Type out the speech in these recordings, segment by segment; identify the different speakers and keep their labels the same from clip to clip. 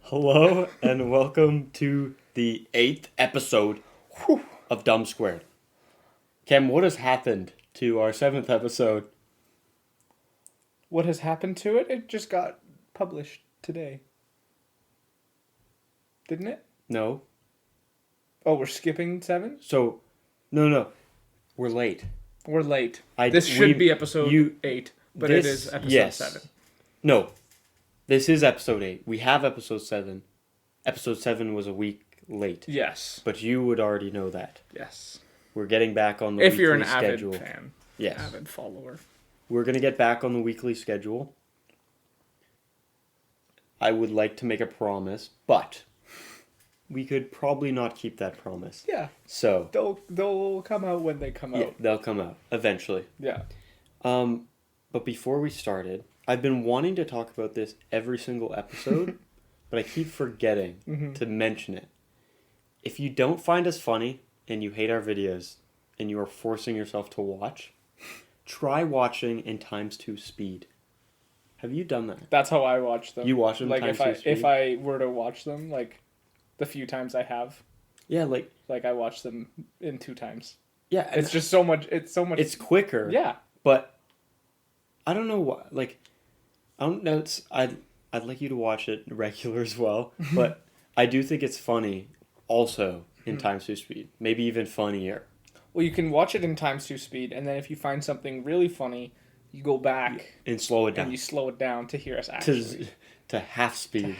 Speaker 1: Hello and welcome to the 8th episode of Dumb Squared. Cam, what has happened to our 7th episode?
Speaker 2: What has happened to it? It just got published today. Didn't it?
Speaker 1: No.
Speaker 2: Oh, we're skipping 7?
Speaker 1: So, no. We're late.
Speaker 2: We're late. This should be episode 8, but it is episode 7.
Speaker 1: No. This is episode 8. We have episode 7. Episode 7 was a week late.
Speaker 2: Yes.
Speaker 1: But you would already know that.
Speaker 2: Yes.
Speaker 1: We're getting back on the
Speaker 2: if
Speaker 1: weekly
Speaker 2: you're an
Speaker 1: schedule.
Speaker 2: avid fan.
Speaker 1: Yes.
Speaker 2: Avid follower.
Speaker 1: We're going to get back on the weekly schedule. I would like to make a promise, but we could probably not keep that promise.
Speaker 2: Yeah.
Speaker 1: So
Speaker 2: they'll come out when they come out.
Speaker 1: Yeah, they'll come out eventually.
Speaker 2: Yeah.
Speaker 1: But before we started, I've been wanting to talk about this every single episode, but I keep forgetting to mention it. If you don't find us funny and you hate our videos and you are forcing yourself to watch, try watching in ×2 speed. Have you done that?
Speaker 2: That's how I watch them.
Speaker 1: You watch them
Speaker 2: like
Speaker 1: ×2 speed?
Speaker 2: if I were to watch them, like the few times I have.
Speaker 1: Yeah, like
Speaker 2: I watch them in 2 times.
Speaker 1: Yeah,
Speaker 2: it's just so much. It's so much.
Speaker 1: It's quicker.
Speaker 2: Yeah,
Speaker 1: but I don't know what. Like, I don't know. I'd like you to watch it regular as well, but I do think it's funny. Also in ×2 speed, maybe even funnier.
Speaker 2: Well, you can watch it in ×2 speed, and then if you find something really funny, you go back
Speaker 1: and slow it down.
Speaker 2: And you slow it down to hear us actually.
Speaker 1: To half speed.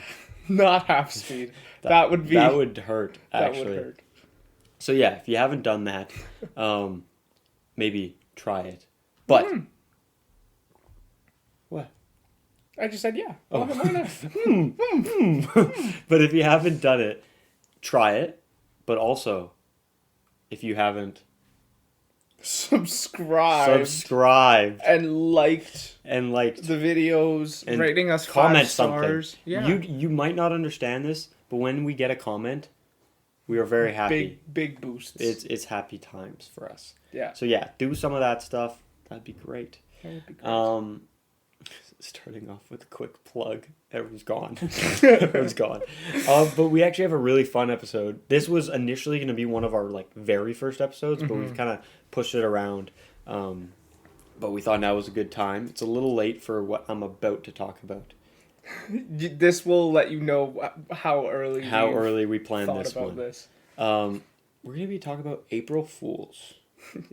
Speaker 2: Not half speed. that would be.
Speaker 1: That would hurt. Actually.
Speaker 2: That would hurt.
Speaker 1: So yeah, if you haven't done that, maybe try it. But what?
Speaker 2: I just said yeah.
Speaker 1: Oh.
Speaker 2: Why not?
Speaker 1: But if you haven't done it, try it. But also, if you haven't
Speaker 2: subscribed and liked the videos, and rating us 5 stars.
Speaker 1: Something. Yeah. You might not understand this, but when we get a comment, we are very happy.
Speaker 2: Big boosts.
Speaker 1: It's happy times for us.
Speaker 2: Yeah.
Speaker 1: So yeah, do some of that stuff. That'd be great.
Speaker 2: That would be great.
Speaker 1: Starting off with a quick plug. Everyone's gone. Everyone's gone. But we actually have a really fun episode. This was initially going to be one of our very first episodes, but we've kind of pushed it around. But we thought now was a good time. It's a little late for what I'm about to talk about.
Speaker 2: This will let you know how early
Speaker 1: we planned this one. We're going to be talking about April Fools.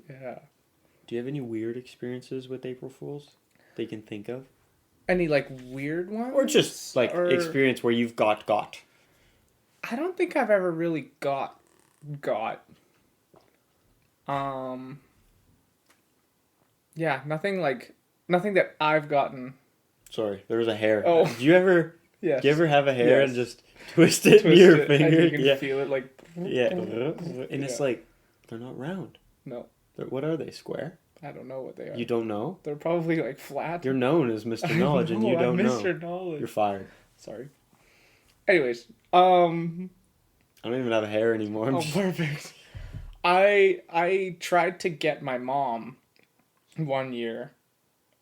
Speaker 2: Yeah.
Speaker 1: Do you have any weird experiences with April Fools that you can think of?
Speaker 2: Any weird ones?
Speaker 1: Or just experience where you've got.
Speaker 2: I don't think I've ever really got. Yeah, nothing that I've gotten.
Speaker 1: Sorry, there was a hair.
Speaker 2: Oh.
Speaker 1: Do you ever
Speaker 2: Yes.
Speaker 1: Do you ever have a hair and just twist it in your finger?
Speaker 2: And you can feel it
Speaker 1: Yeah. And it's they're not round.
Speaker 2: No.
Speaker 1: What are they, square?
Speaker 2: I don't know what they are.
Speaker 1: You don't know?
Speaker 2: They're probably flat.
Speaker 1: You're known as Mr. Knowledge and you don't know.
Speaker 2: Mr. Knowledge.
Speaker 1: You're fired.
Speaker 2: Sorry. Anyways,
Speaker 1: I don't even have a hair anymore.
Speaker 2: Perfect. I tried to get my mom one year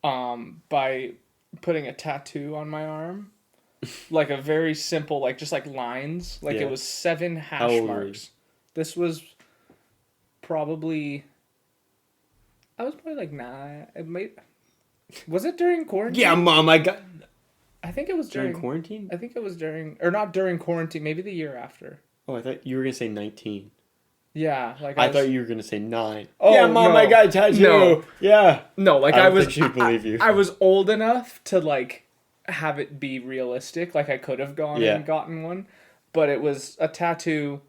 Speaker 2: by putting a tattoo on my arm. A very simple, just lines. It was 7 hash marks. This was probably... I was probably 9. Was it during quarantine?
Speaker 1: Yeah, Mom, I
Speaker 2: think it was
Speaker 1: during quarantine?
Speaker 2: I think it was during... Or not during quarantine, maybe the year after.
Speaker 1: Oh, I thought you were going to say 19.
Speaker 2: Yeah,
Speaker 1: I thought you were going to say 9.
Speaker 2: Oh,
Speaker 1: yeah, Mom, I got a tattoo. No. Yeah.
Speaker 2: No,
Speaker 1: I don't think she'd believe you.
Speaker 2: I was old enough to, have it be realistic. I could have gone and gotten one. But it was a tattoo.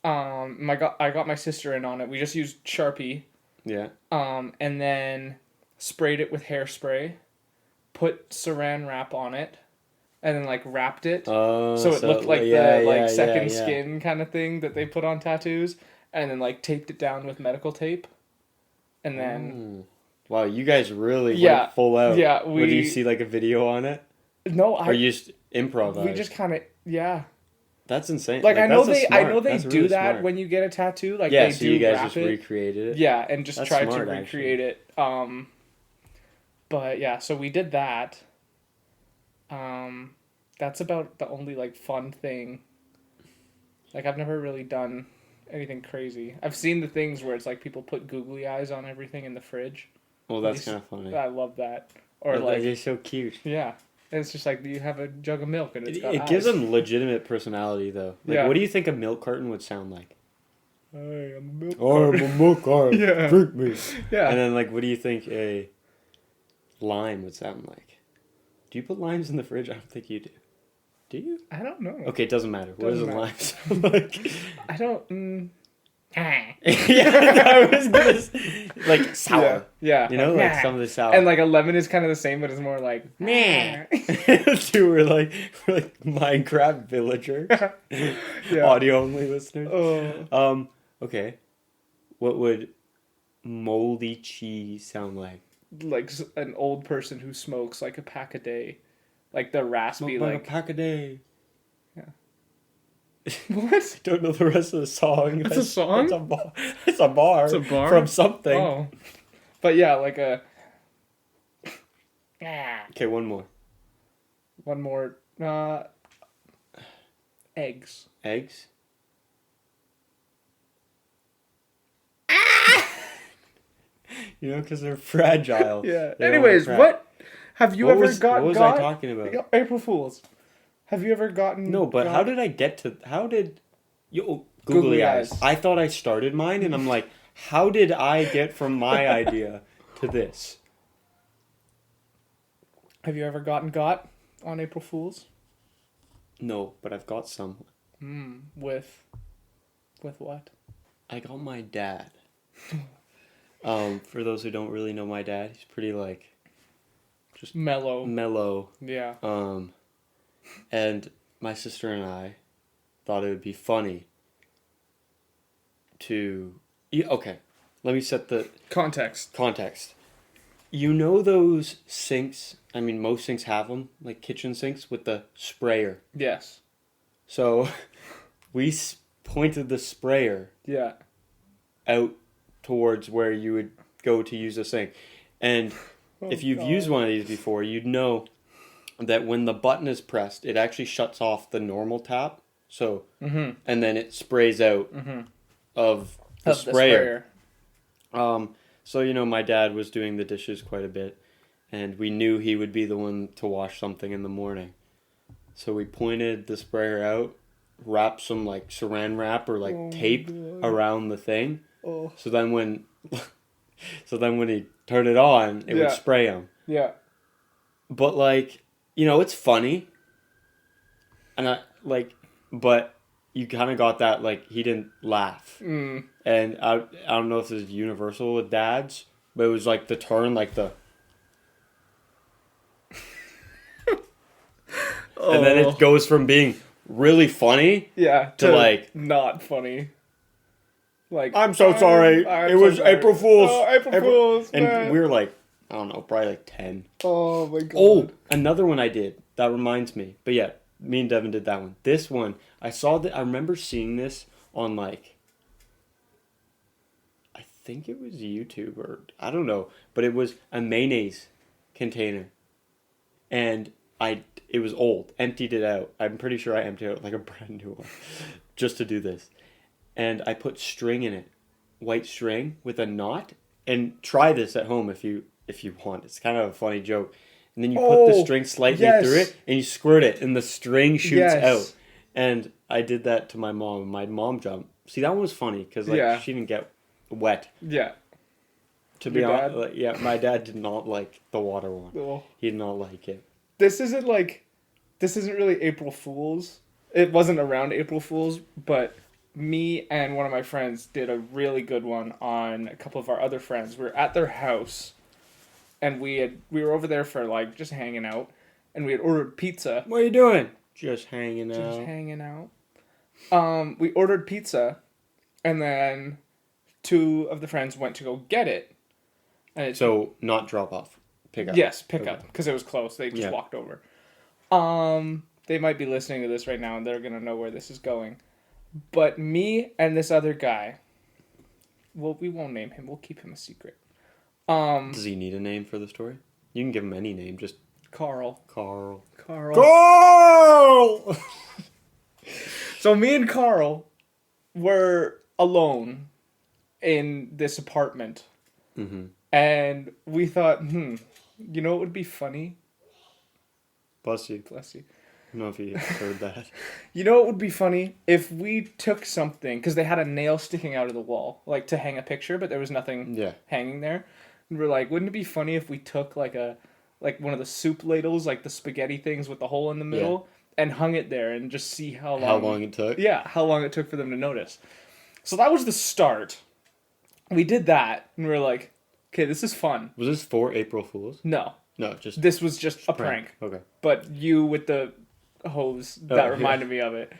Speaker 2: I got my sister in on it. We just used Sharpie.
Speaker 1: Yeah.
Speaker 2: And then sprayed it with hairspray, put saran wrap on it, and then wrapped it, so it looked like second skin kind of thing that they put on tattoos, and then taped it down with medical tape, and then.
Speaker 1: Wow, you guys really went full out.
Speaker 2: Yeah,
Speaker 1: Did you see a video on it?
Speaker 2: No,
Speaker 1: or you just improvised?
Speaker 2: We just kind of
Speaker 1: That's insane.
Speaker 2: I know they do really that smart. When you get a tattoo. They
Speaker 1: so
Speaker 2: do
Speaker 1: you guys just recreated it.
Speaker 2: Yeah, and just
Speaker 1: That's
Speaker 2: tried
Speaker 1: smart,
Speaker 2: to recreate it. But yeah, so we did that. That's about the only like fun thing. Like I've never really done anything crazy. I've seen the things where it's like people put googly eyes on everything in the fridge.
Speaker 1: Well, that's kind of funny.
Speaker 2: I love that. Or like
Speaker 1: they're so cute.
Speaker 2: yeah, it's just like you have a jug of milk and it's got
Speaker 1: It
Speaker 2: eyes.
Speaker 1: gives them legitimate personality though. Like,
Speaker 2: Yeah.
Speaker 1: what do you think a milk carton would sound like?
Speaker 2: Hey, I'm a milk
Speaker 1: Oh, I'm a milk carton.
Speaker 2: Yeah.
Speaker 1: Drink me.
Speaker 2: Yeah.
Speaker 1: And then like, what do you think a lime would sound like? Do you put limes in the fridge? I don't think you do. Do you?
Speaker 2: I don't know.
Speaker 1: Okay, it doesn't matter. What does a
Speaker 2: Doesn't
Speaker 1: lime sound like?
Speaker 2: I don't.
Speaker 1: Yeah, I was gonna like sour.
Speaker 2: Yeah.
Speaker 1: You know, like some of the sour.
Speaker 2: And like a lemon is kind of the same, but it's more like
Speaker 1: Meh. Dude, we're like Minecraft villagers.
Speaker 2: Yeah.
Speaker 1: Audio only listeners.
Speaker 2: Oh.
Speaker 1: Okay. What would moldy cheese sound like?
Speaker 2: Like an old person who smokes like a pack a day, like the raspy
Speaker 1: Smoke
Speaker 2: like
Speaker 1: a pack a day.
Speaker 2: what?
Speaker 1: I don't know the rest of the song.
Speaker 2: It's a song?
Speaker 1: It's a bar. It's a bar.
Speaker 2: It's a bar?
Speaker 1: From something.
Speaker 2: Oh, but yeah, like a
Speaker 1: Okay, one more.
Speaker 2: one more. Eggs.
Speaker 1: Eggs. You know, because they're fragile.
Speaker 2: Yeah.
Speaker 1: They're
Speaker 2: Anyways,
Speaker 1: all
Speaker 2: what have you
Speaker 1: What
Speaker 2: ever
Speaker 1: was,
Speaker 2: got?
Speaker 1: what was
Speaker 2: got?
Speaker 1: I talking about?
Speaker 2: April Fools. Have you ever gotten?
Speaker 1: No, but how did I get to? How did? Googly eyes. I thought I started mine, and I'm like, how did I get from my idea to this?
Speaker 2: Have you ever got on April Fools?
Speaker 1: No, but I've got some.
Speaker 2: With what?
Speaker 1: I got my dad. For those who don't really know my dad, he's pretty like just
Speaker 2: mellow. Yeah.
Speaker 1: And my sister and I thought it would be funny to okay, let me set the
Speaker 2: Context.
Speaker 1: You know those sinks, I mean most sinks have them, like kitchen sinks with the sprayer.
Speaker 2: Yes.
Speaker 1: So we pointed the sprayer
Speaker 2: Yeah.
Speaker 1: out towards where you would go to use the sink. And if you've used one of these before, you'd know that when the button is pressed, it actually shuts off the normal tap. So, and then it sprays out of the sprayer. So, you know, my dad was doing the dishes quite a bit, and we knew he would be the one to wash something in the morning. So we pointed the sprayer out, wrapped some like saran wrap or like tape around the thing.
Speaker 2: Oh.
Speaker 1: So then when he turned it on, it would spray him.
Speaker 2: Yeah.
Speaker 1: But like, you know, it's funny. And but you kind of got that, like, he didn't laugh. And I don't know if this is universal with dads, but it was like the turn, like the... And then it goes from being really funny to like...
Speaker 2: Not funny. Like,
Speaker 1: I'm so sorry. It was April Fool's.
Speaker 2: Oh, April Fool's,
Speaker 1: And
Speaker 2: man.
Speaker 1: we were like, I don't know, probably like 10.
Speaker 2: Oh my god.
Speaker 1: Oh, another one I did. That reminds me. But yeah, me and Devin did that one. This one, I remember seeing this on like, I think it was YouTube or I don't know, but it was a mayonnaise container. And it was old, emptied it out. I'm pretty sure I emptied out like a brand new one just to do this. And I put string in it, white string with a knot. And try this at home if you want. It's kind of a funny joke. And then you put the string slightly through it, and you squirt it, and the string shoots out. And I did that to my mom. My mom jumped. See, that one was funny because like she didn't get wet.
Speaker 2: Yeah.
Speaker 1: To be honest, like, my dad did not like the water one.
Speaker 2: Oh.
Speaker 1: He did not like it.
Speaker 2: This isn't really April Fool's. It wasn't around April Fool's, but me and one of my friends did a really good one on a couple of our other friends. We were at their house, and we were over there for like just hanging out, and we had ordered pizza.
Speaker 1: What are you doing? Just hanging out.
Speaker 2: Just hanging out. We ordered pizza, and then two of the friends went to go get it. And
Speaker 1: So not drop off, pick up.
Speaker 2: Yes, pick up because it was close. They just walked over. They might be listening to this right now, and they're gonna know where this is going. But me and this other guy, well, we won't name him. We'll keep him a secret.
Speaker 1: Does he need a name for the story? You can give him any name. Just
Speaker 2: Carl.
Speaker 1: Carl.
Speaker 2: So me and Carl were alone in this apartment.
Speaker 1: Mm-hmm.
Speaker 2: And we thought, you know what would be funny?
Speaker 1: Bless you.
Speaker 2: Bless you.
Speaker 1: I don't know if you heard that.
Speaker 2: You know what would be funny? If we took something, because they had a nail sticking out of the wall, like to hang a picture, but there was nothing hanging there. And we're like, wouldn't it be funny if we took like one of the soup ladles, like the spaghetti things with the hole in the middle, and hung it there and just see how long
Speaker 1: it took?
Speaker 2: Yeah, how long it took for them to notice. So that was the start. We did that, and we were like, okay, this is fun.
Speaker 1: Was this for April Fools?
Speaker 2: No.
Speaker 1: No, just...
Speaker 2: This was just a prank.
Speaker 1: Okay.
Speaker 2: But you with the hose, that reminded me of it.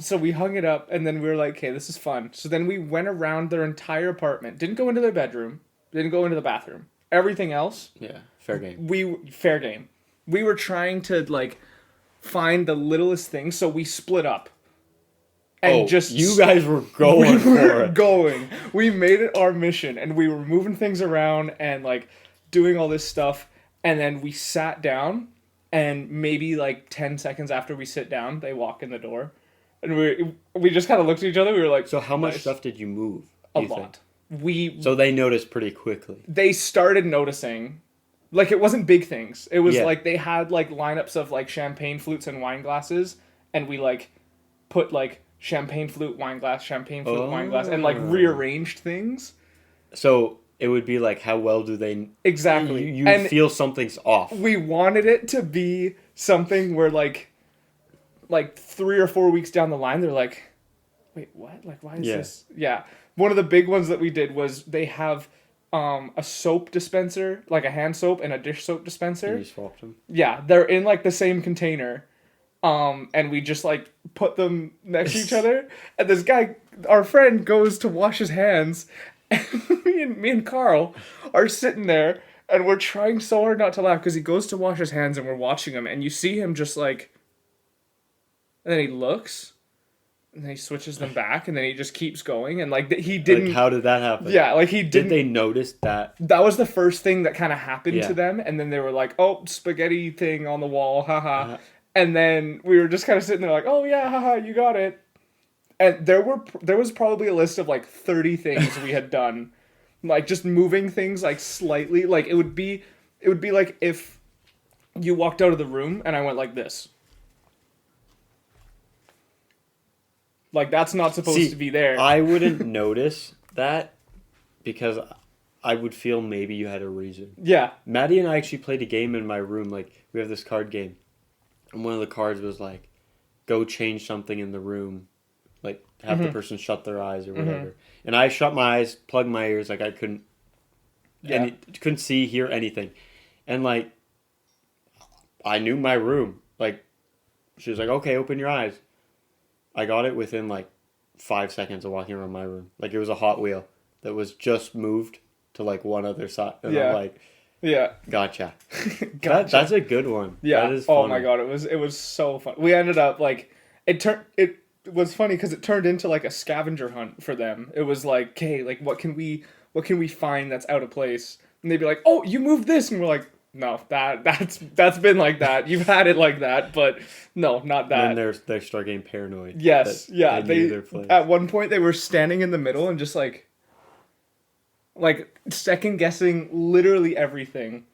Speaker 2: So we hung it up, and then we were like, okay, this is fun. So then we went around their entire apartment. Didn't go into their bedroom. Didn't go into the bathroom. Everything else...
Speaker 1: Yeah, fair game.
Speaker 2: Fair game. We were trying to, like, find the littlest thing, so we split up. And
Speaker 1: you guys were going for it.
Speaker 2: We made it our mission, and we were moving things around and, like, doing all this stuff. And then we sat down, and maybe, like, 10 seconds after we sit down, they walk in the door. And we just kind of looked at each other. We were like...
Speaker 1: So how much stuff did you move?
Speaker 2: A lot.
Speaker 1: So they noticed pretty quickly.
Speaker 2: They started noticing... Like, it wasn't big things. It was, like, they had, like, lineups of, like, champagne flutes and wine glasses. And we, like, put, like... champagne flute, wine glass, wine glass, and like rearranged things.
Speaker 1: So it would be like, how well do they...
Speaker 2: Exactly.
Speaker 1: You feel something's off.
Speaker 2: We wanted it to be something where like 3 or 4 weeks down the line, they're like, wait, what? Like, why is this? Yeah. One of the big ones that we did was they have a soap dispenser, like a hand soap and a dish soap dispenser.
Speaker 1: And you swapped them?
Speaker 2: Yeah. They're in like the same container. And we just, like, put them next to each other. And this guy, our friend, goes to wash his hands. And me and Carl are sitting there. And we're trying so hard not to laugh. Because he goes to wash his hands and we're watching him. And you see him just, like... And then he looks. And then he switches them back. And then he just keeps going. And, like, he didn't...
Speaker 1: Like, how did that happen?
Speaker 2: Yeah, like, he didn't...
Speaker 1: Did they notice that?
Speaker 2: That was the first thing that kind of happened to them. And then they were like, oh, spaghetti thing on the wall. Haha. And then we were just kind of sitting there like, oh yeah, haha, you got it. And there was probably a list of like 30 things we had done. Like just moving things like slightly. Like it would be like if you walked out of the room and I went like this. Like that's not supposed to be there.
Speaker 1: I wouldn't notice that because I would feel maybe you had a reason.
Speaker 2: Yeah.
Speaker 1: Maddie and I actually played a game in my room. Like we have this card game. And one of the cards was like, go change something in the room. Like, have the person shut their eyes or whatever. And I shut my eyes, plugged my ears, like I couldn't see, hear anything. And like, I knew my room. Like, she was like, okay, open your eyes. I got it within like 5 seconds of walking around my room. Like, it was a Hot Wheel that was just moved to like one other side. And I'm like...
Speaker 2: Yeah.
Speaker 1: Gotcha. That's a good one.
Speaker 2: Yeah.
Speaker 1: That is
Speaker 2: funny. Oh my god, it was so fun. We ended up like it was funny because it turned into like a scavenger hunt for them. It was like, okay, like what can we find that's out of place? And they'd be like, oh, you moved this, and we're like, no, that's been like that. You've had it like that, but no, not that.
Speaker 1: And then they start getting paranoid.
Speaker 2: Yes. Yeah. They at one point they were standing in the middle and just like second guessing literally everything.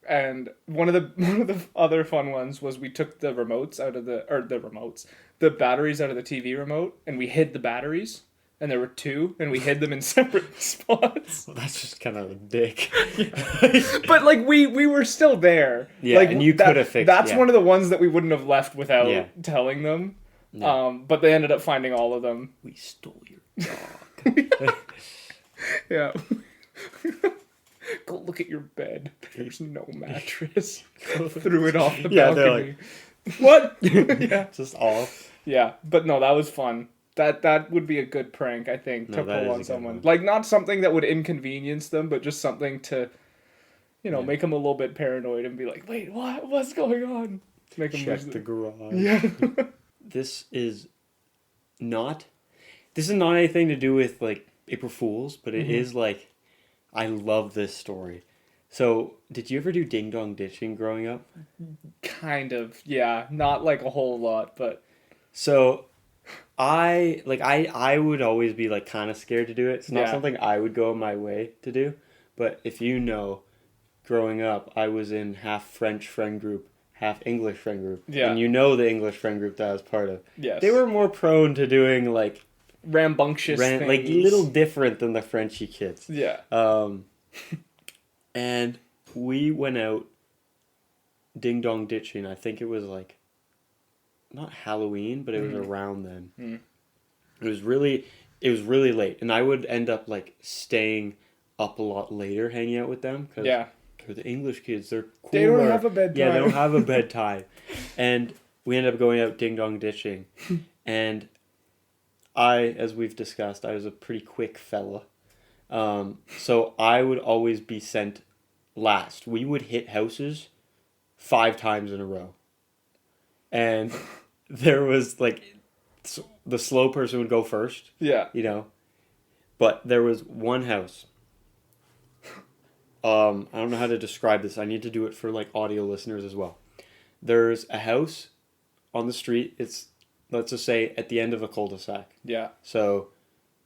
Speaker 2: And one of the other fun ones was we took the batteries out of the TV remote and we hid the batteries, and there were two and we hid them in separate spots.
Speaker 1: Well, that's just kind of a dick.
Speaker 2: But like we were still there.
Speaker 1: Yeah,
Speaker 2: like,
Speaker 1: and you could have fixed.
Speaker 2: That's one of the ones that we wouldn't have left without telling them.
Speaker 1: No.
Speaker 2: But they ended up finding all of them.
Speaker 1: We stole your dog.
Speaker 2: Yeah. Go look at your bed. There's no mattress. Threw it off the balcony.
Speaker 1: Like, what?
Speaker 2: Yeah.
Speaker 1: Just off.
Speaker 2: Yeah, but no, that was fun. That would be a good prank, I think, to pull on someone. Like, not something that would inconvenience them, but just something to, make them a little bit paranoid and be like, wait, what? What's going on? To make them
Speaker 1: check the garage.
Speaker 2: Yeah.
Speaker 1: This is not anything to do with, like, April Fools, but it is, like, I love this story. So, did you ever do ding dong ditching growing up?
Speaker 2: Kind of, yeah. Not like a whole lot, but
Speaker 1: So, I would always be like kind of scared to do it. It's not
Speaker 2: yeah.
Speaker 1: something I would go my way to do. But if you know, growing up, I was in half French friend group, half English friend group.
Speaker 2: Yeah.
Speaker 1: And you know the English friend group that I was part of.
Speaker 2: Yes.
Speaker 1: They were more prone to doing like
Speaker 2: rambunctious things.
Speaker 1: like little different than the Frenchy kids.
Speaker 2: Yeah.
Speaker 1: And we went out ding dong ditching. I think it was like not Halloween, but it was around then.
Speaker 2: Mm.
Speaker 1: It was really late, and I would end up like staying up a lot later, hanging out with them because they're the English kids. They're cooler.
Speaker 2: They don't have a bedtime.
Speaker 1: Yeah, they don't have a bedtime, and we ended up going out ding dong ditching, and as we've discussed, I was a pretty quick fella. So I would always be sent last. We would hit houses 5 times in a row. And there was like the slow person would go first.
Speaker 2: Yeah.
Speaker 1: You know. But there was one house. I don't know how to describe this. I need to do it for like audio listeners as well. There's a house on the street. It's, let's just say, at the end of a cul-de-sac.
Speaker 2: Yeah.
Speaker 1: So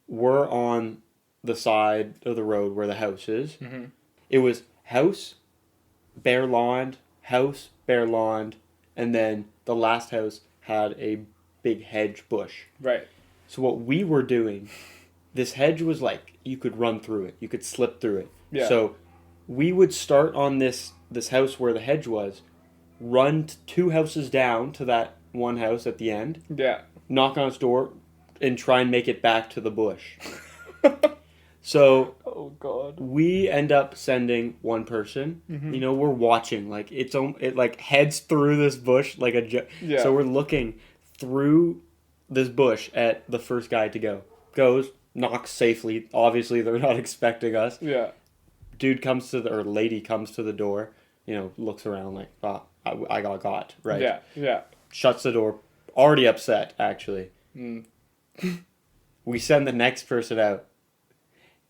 Speaker 1: we're on the side of the road where the house is.
Speaker 2: Mm-hmm.
Speaker 1: It was house, bare lawn, house, bare lawn, and then the last house had a big hedge bush.
Speaker 2: Right.
Speaker 1: So what we were doing, this hedge was like, you could run through it. You could slip through it.
Speaker 2: Yeah.
Speaker 1: So we would start on this house where the hedge was, run 2 houses down to that one house at the end.
Speaker 2: Yeah.
Speaker 1: Knock on its door, and try and make it back to the bush. So,
Speaker 2: oh God,
Speaker 1: we end up sending one person.
Speaker 2: Mm-hmm.
Speaker 1: You know, we're watching like it like heads through this bush like a.
Speaker 2: Yeah.
Speaker 1: So we're looking through this bush at the first guy to go. Goes, knocks safely. Obviously, they're not expecting us.
Speaker 2: Yeah.
Speaker 1: Dude comes to or lady comes to the door. You know, looks around like, I got right.
Speaker 2: Yeah. Yeah.
Speaker 1: Shuts the door. Already upset, actually.
Speaker 2: Mm.
Speaker 1: We send the next person out.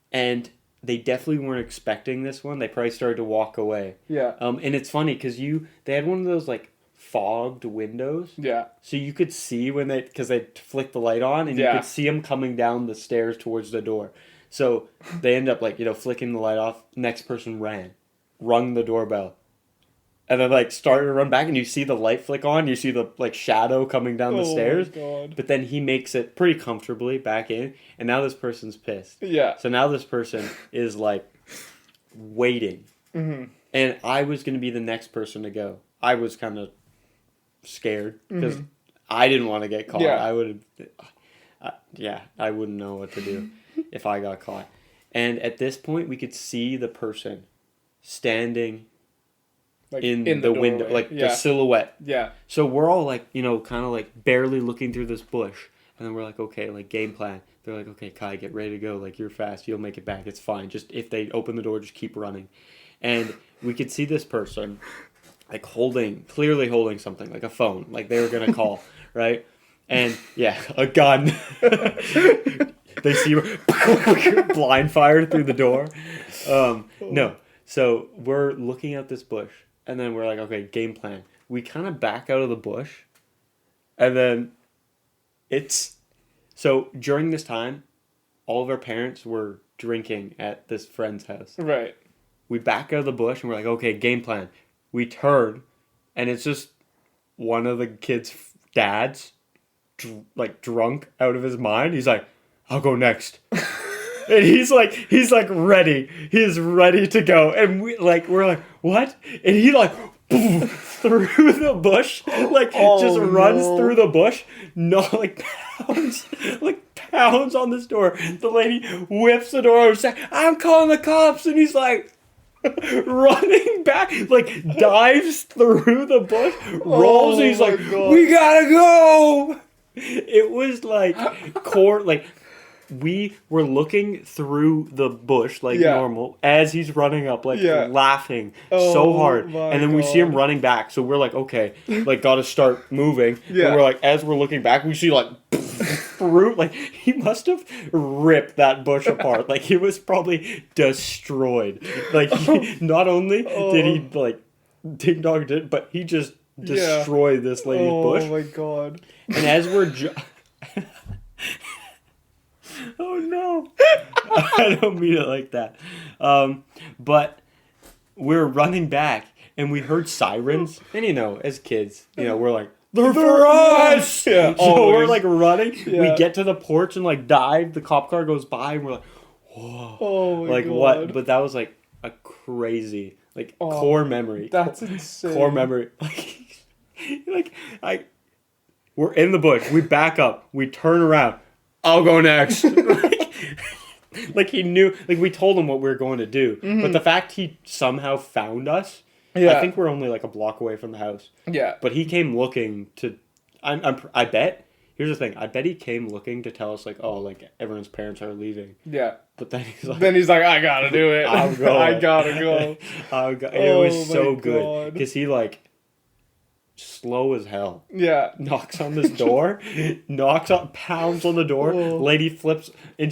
Speaker 1: And they definitely weren't expecting this one. They probably started to walk away.
Speaker 2: Yeah.
Speaker 1: And it's funny because they had one of those like fogged windows.
Speaker 2: Yeah.
Speaker 1: So you could see because they flicked the light on, and you could see them coming down the stairs towards the door. So they end up like, flicking the light off. Next person rung the doorbell. And then like started to run back, and you see the light flick on. You see the like shadow coming down the stairs.
Speaker 2: Oh my God.
Speaker 1: But then he makes it pretty comfortably back in, and now this person's pissed.
Speaker 2: Yeah.
Speaker 1: So now this person is like waiting, and I was gonna be the next person to go. I was kind of scared because I didn't want to get caught.
Speaker 2: Yeah.
Speaker 1: I would, I wouldn't know what to do if I got caught. And at this point, we could see the person standing. Like in the window, like the silhouette.
Speaker 2: Yeah.
Speaker 1: So we're all like, kind of like barely looking through this bush. And then we're like, okay, like game plan. They're like, okay, Kai, get ready to go. Like, you're fast. You'll make it back. It's fine. Just if they open the door, just keep running. And we could see this person like clearly holding something, like a phone. Like they were going to call, right? And yeah, a gun. They see blind fired through the door. No. So we're looking at this bush. And then we're like, okay, game plan. We kind of back out of the bush. And then so during this time, all of our parents were drinking at this friend's house.
Speaker 2: Right.
Speaker 1: We back out of the bush and we're like, okay, game plan. We turn, and it's just one of the kids' dads, drunk out of his mind. He's like, I'll go next. And he's like ready. He's ready to go. And we're like, what? And he like through the bush, just runs through the bush. No, pounds on this door. The lady whips the door and says, I'm calling the cops. And he's like running back, dives through the bush, rolls, and he's like, God. We gotta go. It was we were looking through the bush normal as he's running up, laughing so hard. And then we see him running back. So we're like, okay, gotta start moving. Yeah. And we're like, as we're looking back, we see threw, like, he must have ripped that bush apart. Like, it was probably destroyed. Like, not only did he, like, Ding Dong did, but he just destroyed this lady's bush.
Speaker 2: Oh my god.
Speaker 1: And as we're oh no. I don't mean it like that. But we're running back and we heard sirens. And you know, as kids, you know, we're like, they're for us!
Speaker 2: Yeah,
Speaker 1: so
Speaker 2: always.
Speaker 1: we're like running.
Speaker 2: Yeah.
Speaker 1: We get to the porch and like dive. The cop car goes by and we're like, whoa.
Speaker 2: Oh my
Speaker 1: like
Speaker 2: god.
Speaker 1: what? But that was like a crazy, like core memory.
Speaker 2: That's insane.
Speaker 1: Core memory. We're in the bush. We back up. We turn around. I'll go next. like he knew. Like we told him what we were going to do. Mm-hmm. But the fact he somehow found us. Yeah. I think we're only like a block away from the house.
Speaker 2: Yeah.
Speaker 1: But he came looking to. I bet. Here's the thing. I bet he came looking to tell us like, oh, like everyone's parents are leaving.
Speaker 2: Yeah.
Speaker 1: But then he's like,
Speaker 2: I gotta do it.
Speaker 1: I'll go.
Speaker 2: I gotta go.
Speaker 1: It was so good because he like. Slow as hell.
Speaker 2: Yeah.
Speaker 1: Knocks on this door. Pounds on the door. Oh. Lady flips. And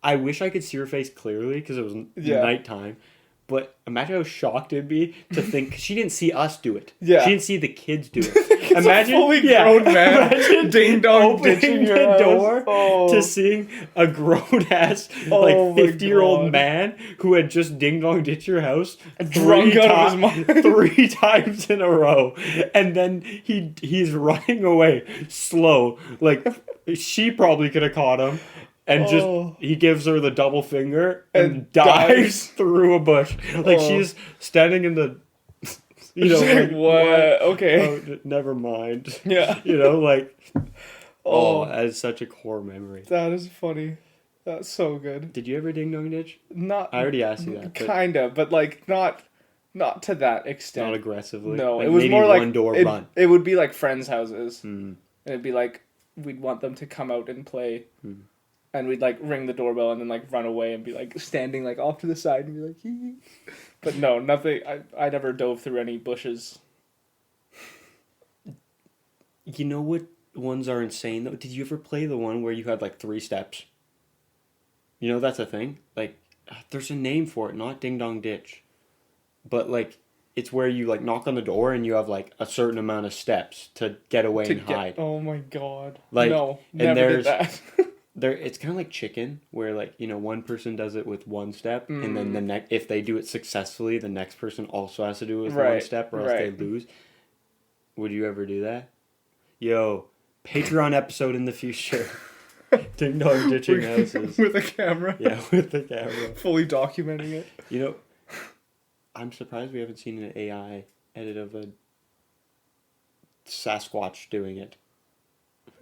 Speaker 1: I wish I could see her face clearly because it was nighttime. But imagine how shocked it'd be to think, because she didn't see us do it.
Speaker 2: Yeah.
Speaker 1: She didn't see the kids do it. Imagine
Speaker 2: a fully grown man ding dong ditching
Speaker 1: the door to seeing a grown ass like 50-year-old man who had just ding dong ditched your house
Speaker 2: drunk out of his mind
Speaker 1: 3 times in a row, and then he's running away slow. Like she probably could have caught him. And he gives her the double finger and dives through a bush. Like she's standing in the, you know, like,
Speaker 2: what? Okay.
Speaker 1: Oh, never mind.
Speaker 2: Yeah.
Speaker 1: You know, like, that is such a core memory.
Speaker 2: That is funny. That's so good.
Speaker 1: Did you ever ding dong ditch?
Speaker 2: Not.
Speaker 1: I already asked you that.
Speaker 2: Kinda, but like not to that extent.
Speaker 1: Not aggressively.
Speaker 2: No,
Speaker 1: like
Speaker 2: it was
Speaker 1: maybe
Speaker 2: more like
Speaker 1: one door run.
Speaker 2: It would be like friends' houses.
Speaker 1: Mm.
Speaker 2: And it'd be like we'd want them to come out and play.
Speaker 1: Mm.
Speaker 2: And we'd like ring the doorbell and then like run away and be like standing like off to the side and be like, hee. But no, nothing. I never dove through any bushes.
Speaker 1: You know what ones are insane though? Did you ever play the one where you had like 3 steps? You know that's a thing. Like, there's a name for it, not ding dong ditch, but like it's where you like knock on the door and you have like a certain amount of steps to get away and hide.
Speaker 2: Oh my god!
Speaker 1: Like,
Speaker 2: no,
Speaker 1: and
Speaker 2: never did that.
Speaker 1: It's kind of like chicken, where like, you know, one person does it with 1 step, and then if they do it successfully, the next person also has to do it with 1 step, or else they lose. Would you ever do that? Yo, Patreon episode in the future. Ding dong ditching houses
Speaker 2: with a camera.
Speaker 1: Yeah, with the camera,
Speaker 2: fully documenting it.
Speaker 1: You know, I'm surprised we haven't seen an AI edit of a Sasquatch doing it.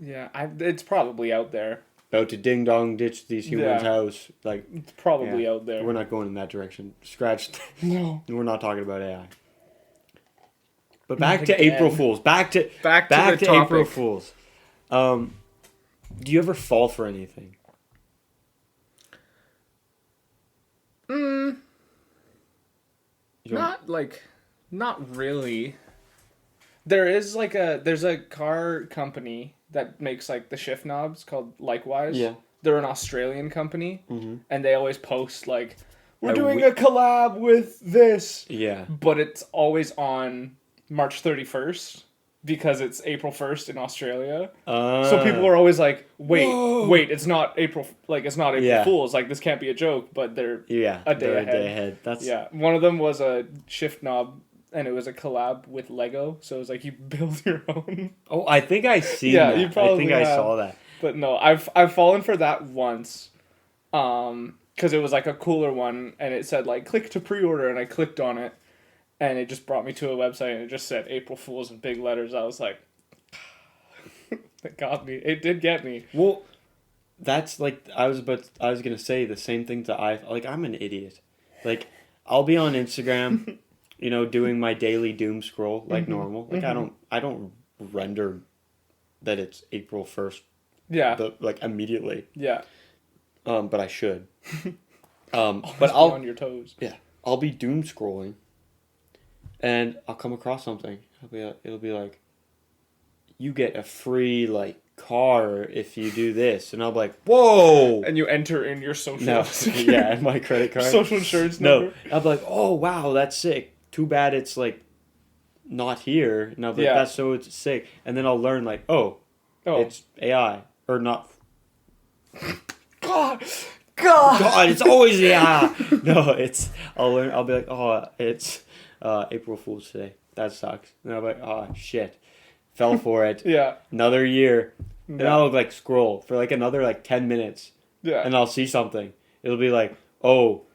Speaker 2: Yeah, it's probably out there.
Speaker 1: About to ding dong ditch these humans' house. Like,
Speaker 2: it's probably out there.
Speaker 1: We're not going in that direction. Scratch.
Speaker 2: No.
Speaker 1: We're not talking about AI. But back to April Fools. Back to April Fools. Do you ever fall for anything?
Speaker 2: Not really. There's a car company that makes like the shift knobs called Likewise.
Speaker 1: Yeah.
Speaker 2: They're an Australian company, and they always post like, we're
Speaker 1: a
Speaker 2: collab with this.
Speaker 1: Yeah.
Speaker 2: But it's always on March 31st because it's April 1st in Australia. So people are always like, wait, it's not April Fool's. Like, this can't be a joke, but they're a day ahead.
Speaker 1: That's
Speaker 2: one of them was a shift knob. And it was a collab with Lego, so it was like you build your own.
Speaker 1: Oh, I think I see that.
Speaker 2: You probably
Speaker 1: I saw that.
Speaker 2: But no, I've fallen for that once, because it was like a cooler one, and it said like click to pre-order, and I clicked on it, and it just brought me to a website, and it just said April Fools in big letters. I was like, that got me. It did get me.
Speaker 1: Well, that's like I was gonna say the same thing to I'm an idiot. Like, I'll be on Instagram. You know, doing my daily doom scroll like normal. Like, I don't render that it's April 1st.
Speaker 2: Yeah.
Speaker 1: Immediately.
Speaker 2: Yeah.
Speaker 1: But I should.
Speaker 2: But I'll be on your toes.
Speaker 1: Yeah. I'll be doom scrolling, and I'll come across something. It'll be like, you get a free like car if you do this. And I'll be like, whoa!
Speaker 2: And you enter in your social
Speaker 1: No, yeah, and my credit card.
Speaker 2: social insurance number.
Speaker 1: No, I'll be like, oh, wow, that's sick. Too bad it's, like, not here. And I'll be like, that's so it's sick. And then I'll learn, like, it's AI. Or not.
Speaker 2: God,
Speaker 1: it's always AI. No, I'll be like, it's April Fool's today. That sucks. And I'll be like, oh, shit. Fell for it.
Speaker 2: Yeah.
Speaker 1: Another year. And I'll, like, scroll for, like, another, like, 10 minutes.
Speaker 2: Yeah.
Speaker 1: And I'll see something. It'll be like, Titleist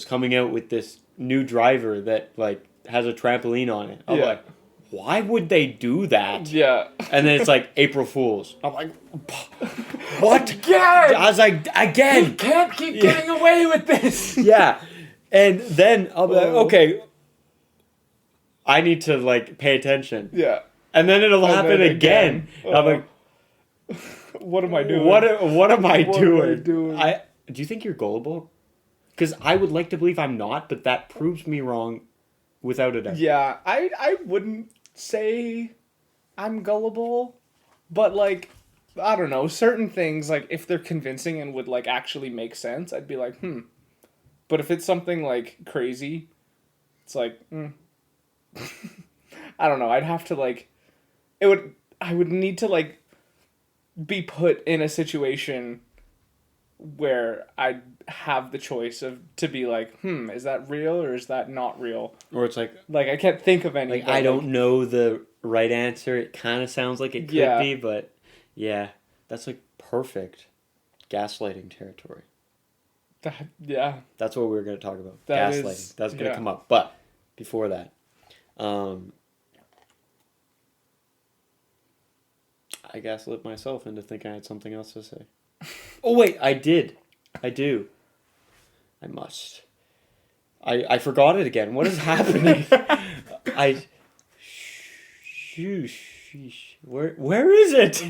Speaker 1: coming out with this new driver that, like, has a trampoline on it. I'm like, why would they do that?
Speaker 2: Yeah.
Speaker 1: And then it's like April Fool's. I'm like, what?
Speaker 2: Again!
Speaker 1: I was like, again!
Speaker 2: You can't keep getting away with this!
Speaker 1: Yeah. And then I'll be like, okay, I need to, like, pay attention.
Speaker 2: Yeah.
Speaker 1: And then it'll happen again. I'm like,
Speaker 2: what am I doing?
Speaker 1: What am I doing?
Speaker 2: Am I doing?
Speaker 1: Do you think you're gullible? Because I would like to believe I'm not, but that proves me wrong without a doubt.
Speaker 2: Yeah, I wouldn't say I'm gullible, but, like, I don't know, certain things, like, if they're convincing and would, like, actually make sense, I'd be like, But if it's something, like, crazy, it's like, I don't know, I'd have to, like, I would need to, like, be put in a situation where I'd have the choice to be like, is that real or is that not real?
Speaker 1: Or it's like
Speaker 2: I can't think of any.
Speaker 1: Like, I don't know the right answer. It kind of sounds like it could be, but yeah, that's like perfect gaslighting territory. That's what we were going to talk about. Gaslighting. That's going to come up. But before that, I gaslit myself into thinking I had something else to say. Oh, wait, I did. I do. I must. I forgot it again. What is happening? Where is it?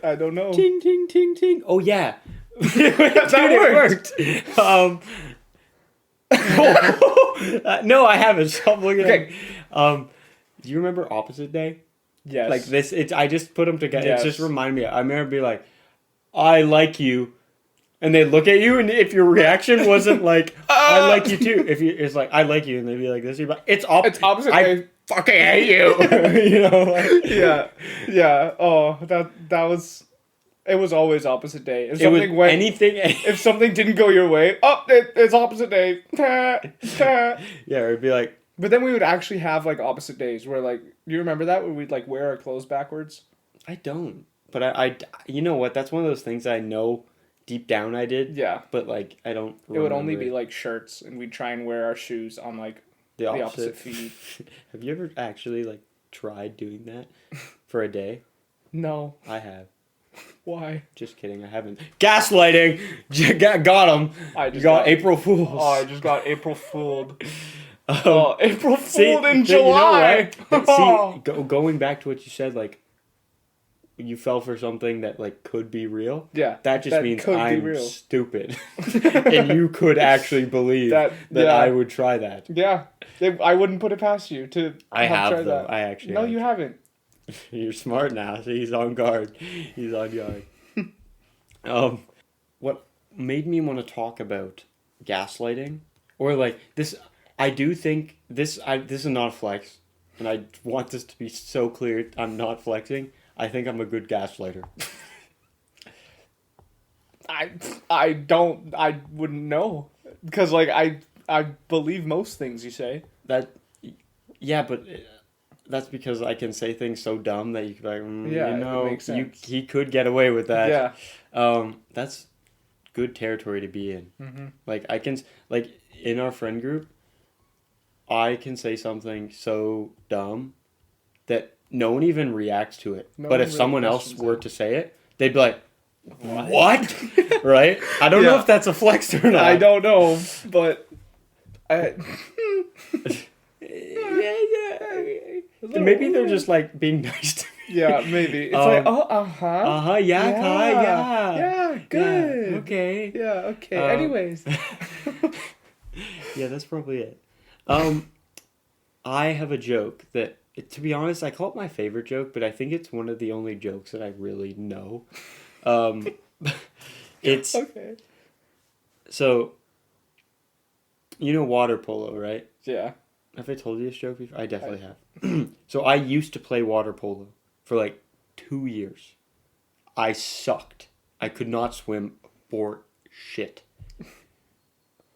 Speaker 2: I don't know.
Speaker 1: Ting, ting, ting, ting. Oh, yeah.
Speaker 2: That worked.
Speaker 1: No, I haven't. Stop looking at me. Do you remember Opposite Day?
Speaker 2: Yes.
Speaker 1: Like this, I just put them together.
Speaker 2: Yes.
Speaker 1: It just reminded me. I remember being like, I like you. And they look at you, and if your reaction wasn't like, I like you too. It's like, I like you, and they'd be like this. You'd be like, it's opposite. I fucking hate you. You know? Like,
Speaker 2: yeah. Oh, that was. It was always opposite day. If something didn't go your way, it's opposite day.
Speaker 1: Yeah, it'd be like.
Speaker 2: But then we would actually have like opposite days where like, you remember that where we'd like wear our clothes backwards?
Speaker 1: I don't. But I you know what? That's one of those things I know deep down I did.
Speaker 2: Yeah.
Speaker 1: But like I don't.
Speaker 2: It would only be like shirts, and we'd try and wear our shoes on like the opposite feet.
Speaker 1: Have you ever actually like tried doing that for a day?
Speaker 2: No.
Speaker 1: I have.
Speaker 2: Why?
Speaker 1: Just kidding. I haven't. Gaslighting. Got him. You got April Fools.
Speaker 2: Oh, I just got April Fooled. April Fooled in
Speaker 1: July. You know, see, going back to what you said, like you fell for something that like could be real.
Speaker 2: Yeah.
Speaker 1: That just means I'm stupid, and you could actually believe that I would try that.
Speaker 2: Yeah, I wouldn't put it past you to.
Speaker 1: I have
Speaker 2: tried
Speaker 1: though.
Speaker 2: That.
Speaker 1: I actually.
Speaker 2: No, you haven't.
Speaker 1: You're smart now. So he's on guard. He's on guard. What made me want to talk about gaslighting, or like this? I do think this. This is not a flex, and I want this to be so clear. I'm not flexing. I think I'm a good gaslighter.
Speaker 2: I wouldn't know, because like I believe most things you say.
Speaker 1: Yeah, but that's because I can say things so dumb that you could be like,
Speaker 2: it makes sense.
Speaker 1: He could get away with that.
Speaker 2: Yeah.
Speaker 1: That's good territory to be in.
Speaker 2: Mm-hmm.
Speaker 1: Like I can, like in our friend group, I can say something so dumb that no one even reacts to it. But if someone else were to say it, they'd be like, what? Right? I don't know if that's a flex or not.
Speaker 2: I don't know, but
Speaker 1: Maybe they're just like being nice to me.
Speaker 2: Yeah, maybe. It's like,
Speaker 1: yeah,
Speaker 2: good.
Speaker 1: Yeah, okay.
Speaker 2: Yeah, okay. Anyways.
Speaker 1: Yeah, that's probably it. I have a joke that To be honest, I call it my favorite joke, but I think it's one of the only jokes that I really know. Um, it's
Speaker 2: Okay.
Speaker 1: so you know water polo, right?
Speaker 2: Yeah.
Speaker 1: Have I told you this joke before? I definitely have. So I used to play water polo for like 2 years. I sucked. I could not swim for shit.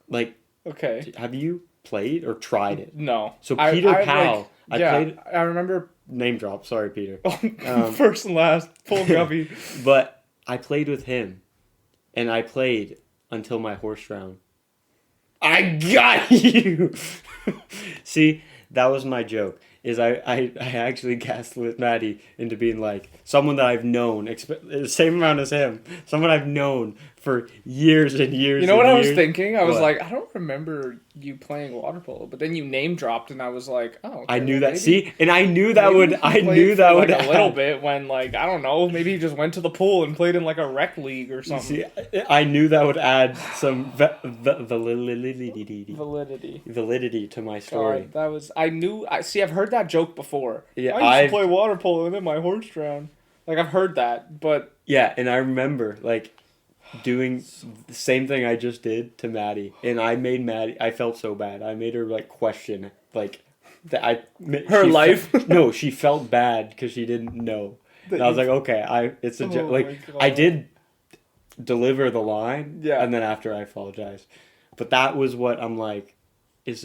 Speaker 1: Like,
Speaker 2: Okay.
Speaker 1: have you played or tried it?
Speaker 2: No.
Speaker 1: So Peter
Speaker 2: I
Speaker 1: Powell, I
Speaker 2: yeah,
Speaker 1: played
Speaker 2: I remember
Speaker 1: name drop. Sorry, Peter. Um,
Speaker 2: first and last, full gubby.
Speaker 1: But I played with him, and I played until my horse drowned. I got you. See, that was my joke. Is I actually gaslit Maddie into being like someone that I've known, the same amount as him, someone I've known for years and years.
Speaker 2: You know what
Speaker 1: and
Speaker 2: I was
Speaker 1: years.
Speaker 2: thinking? I was
Speaker 1: What?
Speaker 2: like, I don't remember you playing water polo, but then you name dropped, and I was like, oh. Okay,
Speaker 1: I knew
Speaker 2: well,
Speaker 1: that.
Speaker 2: maybe,
Speaker 1: See, and I knew that
Speaker 2: maybe
Speaker 1: would.
Speaker 2: he
Speaker 1: I
Speaker 2: played
Speaker 1: knew
Speaker 2: for,
Speaker 1: that
Speaker 2: like,
Speaker 1: would
Speaker 2: a little
Speaker 1: add.
Speaker 2: bit when, like, I don't know, maybe he just went to the pool and played in like a rec league or something.
Speaker 1: See, I knew that would add some validity to my story.
Speaker 2: God, that was I've heard that joke before.
Speaker 1: Yeah,
Speaker 2: I used to play water polo and then my horse drowned. Like I've heard that, but
Speaker 1: yeah, and I remember like doing the same thing I just did to Maddie, and I made Maddie. I felt so bad. I made her like question like that.
Speaker 2: Her life.
Speaker 1: No, she felt bad because she didn't know. And I was like, okay, it's a joke.
Speaker 2: Oh
Speaker 1: Like
Speaker 2: my God.
Speaker 1: I did deliver the line,
Speaker 2: Yeah.
Speaker 1: and then after I apologized, but that was what I'm like. This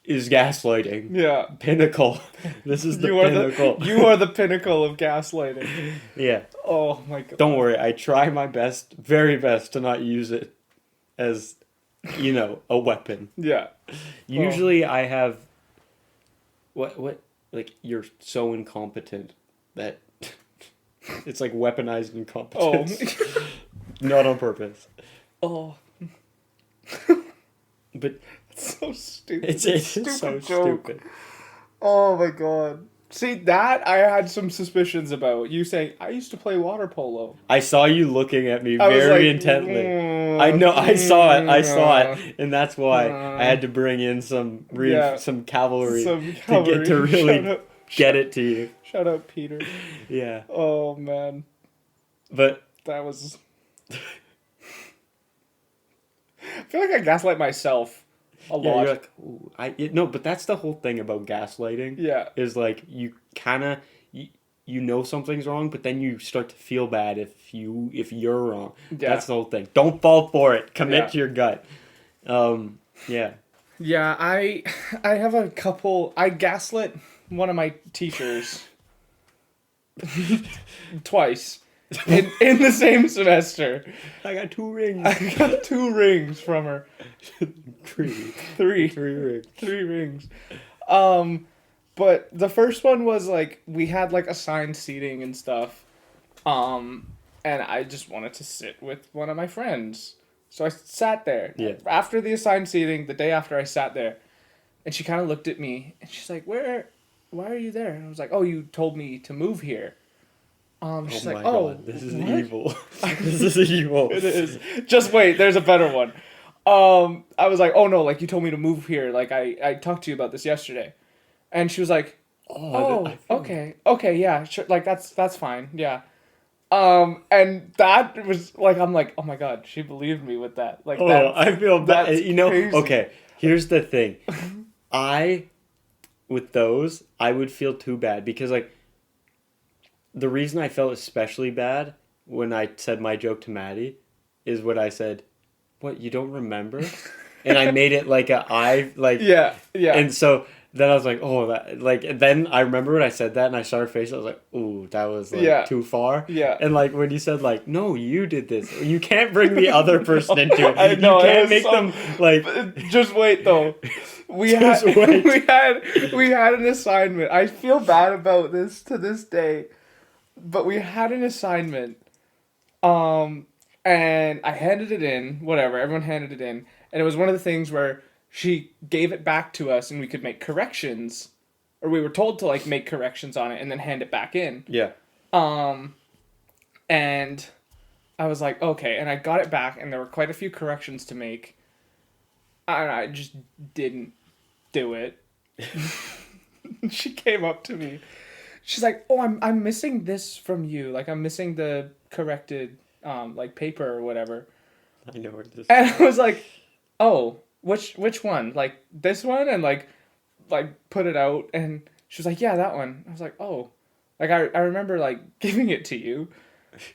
Speaker 1: is gaslighting.
Speaker 2: Yeah.
Speaker 1: Pinnacle. This is the pinnacle.
Speaker 2: You are the pinnacle of gaslighting.
Speaker 1: Yeah.
Speaker 2: Oh my God.
Speaker 1: Don't worry. I try my best, very best, to not use it as, a weapon.
Speaker 2: Yeah.
Speaker 1: Usually, I have. What? Like you're so incompetent that it's like weaponized incompetence.
Speaker 2: Oh.
Speaker 1: Not on purpose.
Speaker 2: Oh.
Speaker 1: But
Speaker 2: It's so stupid.
Speaker 1: it's so
Speaker 2: joke.
Speaker 1: stupid.
Speaker 2: Oh my God. See, that I had some suspcions about. You saying, I used to play water polo.
Speaker 1: I saw you looking at me
Speaker 2: I was
Speaker 1: very
Speaker 2: like,
Speaker 1: intently. I know. I saw it, and that's why I had to bring in some cavalry to get to really get it to you.
Speaker 2: Shout out, Peter.
Speaker 1: Yeah.
Speaker 2: Oh, man.
Speaker 1: But
Speaker 2: That was... I feel like I gaslight myself a lot.
Speaker 1: you're like, ooh, no, but that's the whole thing about gaslighting.
Speaker 2: Yeah.
Speaker 1: Is like you kind of you know something's wrong, but then you start to feel bad if you're wrong.
Speaker 2: Yeah.
Speaker 1: That's the whole thing. Don't fall for it. Commit
Speaker 2: Yeah.
Speaker 1: to your gut. Yeah.
Speaker 2: Yeah, I have a couple... I gaslit one of my teachers twice in the same semester.
Speaker 1: I got 2 rings.
Speaker 2: I got 2 rings from her.
Speaker 1: 3
Speaker 2: Three.
Speaker 1: 3 rings.
Speaker 2: 3 rings. But the first one was like we had like assigned seating and stuff. And I just wanted to sit with one of my friends. So I sat there.
Speaker 1: Yeah.
Speaker 2: After the assigned seating, the day after I sat there, and she kind of looked at me and she's like, why are you there? And I was like, oh, you told me to move here. She's like,
Speaker 1: God, this is
Speaker 2: what?
Speaker 1: evil. This is evil.
Speaker 2: It is. Just wait, there's a better one. I was like, oh no, like you told me to move here. Like I talked to you about this yesterday. And she was like, okay, yeah, sure, like that's fine, yeah. And that was like, I'm like, oh my God, she believed me with that. Like,
Speaker 1: I feel bad.
Speaker 2: crazy.
Speaker 1: Okay, here's the thing. With those, I would feel too bad because, like, the reason I felt especially bad when I said my joke to Maddie is when I said, what, you don't remember? And I made it like
Speaker 2: Yeah.
Speaker 1: And so then I was like, oh, that, like, and then I remember when I said that and I saw her face, I was like, ooh, that was, like, too far.
Speaker 2: Yeah.
Speaker 1: And, like, when you said, like, no, you did this, you can't bring the other person into it.
Speaker 2: I know,
Speaker 1: you can't
Speaker 2: it was
Speaker 1: make them, like...
Speaker 2: Just wait, though. We had an assignment. I feel bad about this to this day. But we had an assignment. And I handed it in, whatever, everyone handed it in. And it was one of the things where she gave it back to us and we could make corrections. Or we were told to, like, make corrections on it and then hand it back in.
Speaker 1: Yeah.
Speaker 2: And I was like, okay. And I got it back and there were quite a few corrections to make. And I just didn't do it. She came up to me. She's like, "Oh, I'm missing this from you. Like, I'm missing the corrected like paper or whatever."
Speaker 1: I know where this.
Speaker 2: And I was like, "Oh, which one? Like this one?" And like put it out, and she was like, "Yeah, that one." I was like, "Oh," like I remember like giving it to you,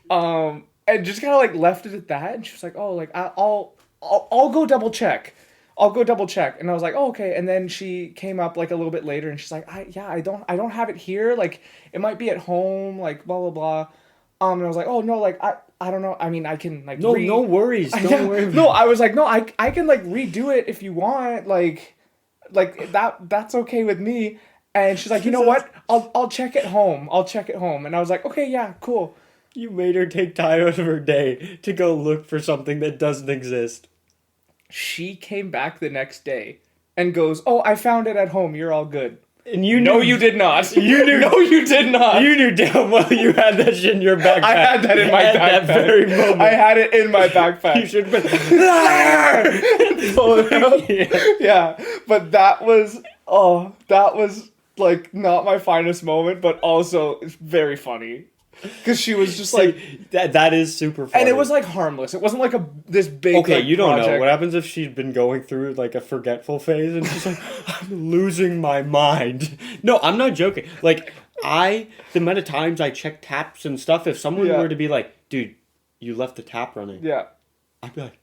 Speaker 2: and just kind of like left it at that. And she was like, "Oh, like I'll go double check." I'll go double check. And I was like, oh, okay. And then she came up like a little bit later and she's like, I don't have it here. Like it might be at home, like blah, blah, blah. And I was like, oh no, like I don't know. I mean, I can like,
Speaker 1: No worries. Don't worry.
Speaker 2: No, I was like, no, I can like redo it if you want. Like that's okay with me. And she's like, you know what? I'll check it home. I'll check it home. And I was like, okay, yeah, cool.
Speaker 1: You made her take time out of her day to go look for something that doesn't exist.
Speaker 2: She came back the next day and goes, "Oh, I found it at home. You're all good."
Speaker 1: And you
Speaker 2: No,
Speaker 1: knew,
Speaker 2: you did not.
Speaker 1: You knew.
Speaker 2: No, you did not.
Speaker 1: You knew damn well you had that shit in your backpack.
Speaker 2: I had that in my backpack.
Speaker 1: At that very moment.
Speaker 2: I had it in my backpack.
Speaker 1: You should have been...
Speaker 2: Pull it out. Yeah. But that was like not my finest moment, but also it's very funny. Because she was just like...
Speaker 1: That is super funny.
Speaker 2: And it was like harmless. It wasn't like this big
Speaker 1: Okay,
Speaker 2: like,
Speaker 1: you don't
Speaker 2: project.
Speaker 1: know. What happens if she'd been going through like a forgetful phase and she's like, I'm losing my mind. No, I'm not joking. Like, the amount of times I check taps and stuff, if someone were to be like, dude, you left the tap running.
Speaker 2: Yeah.
Speaker 1: I'd be like,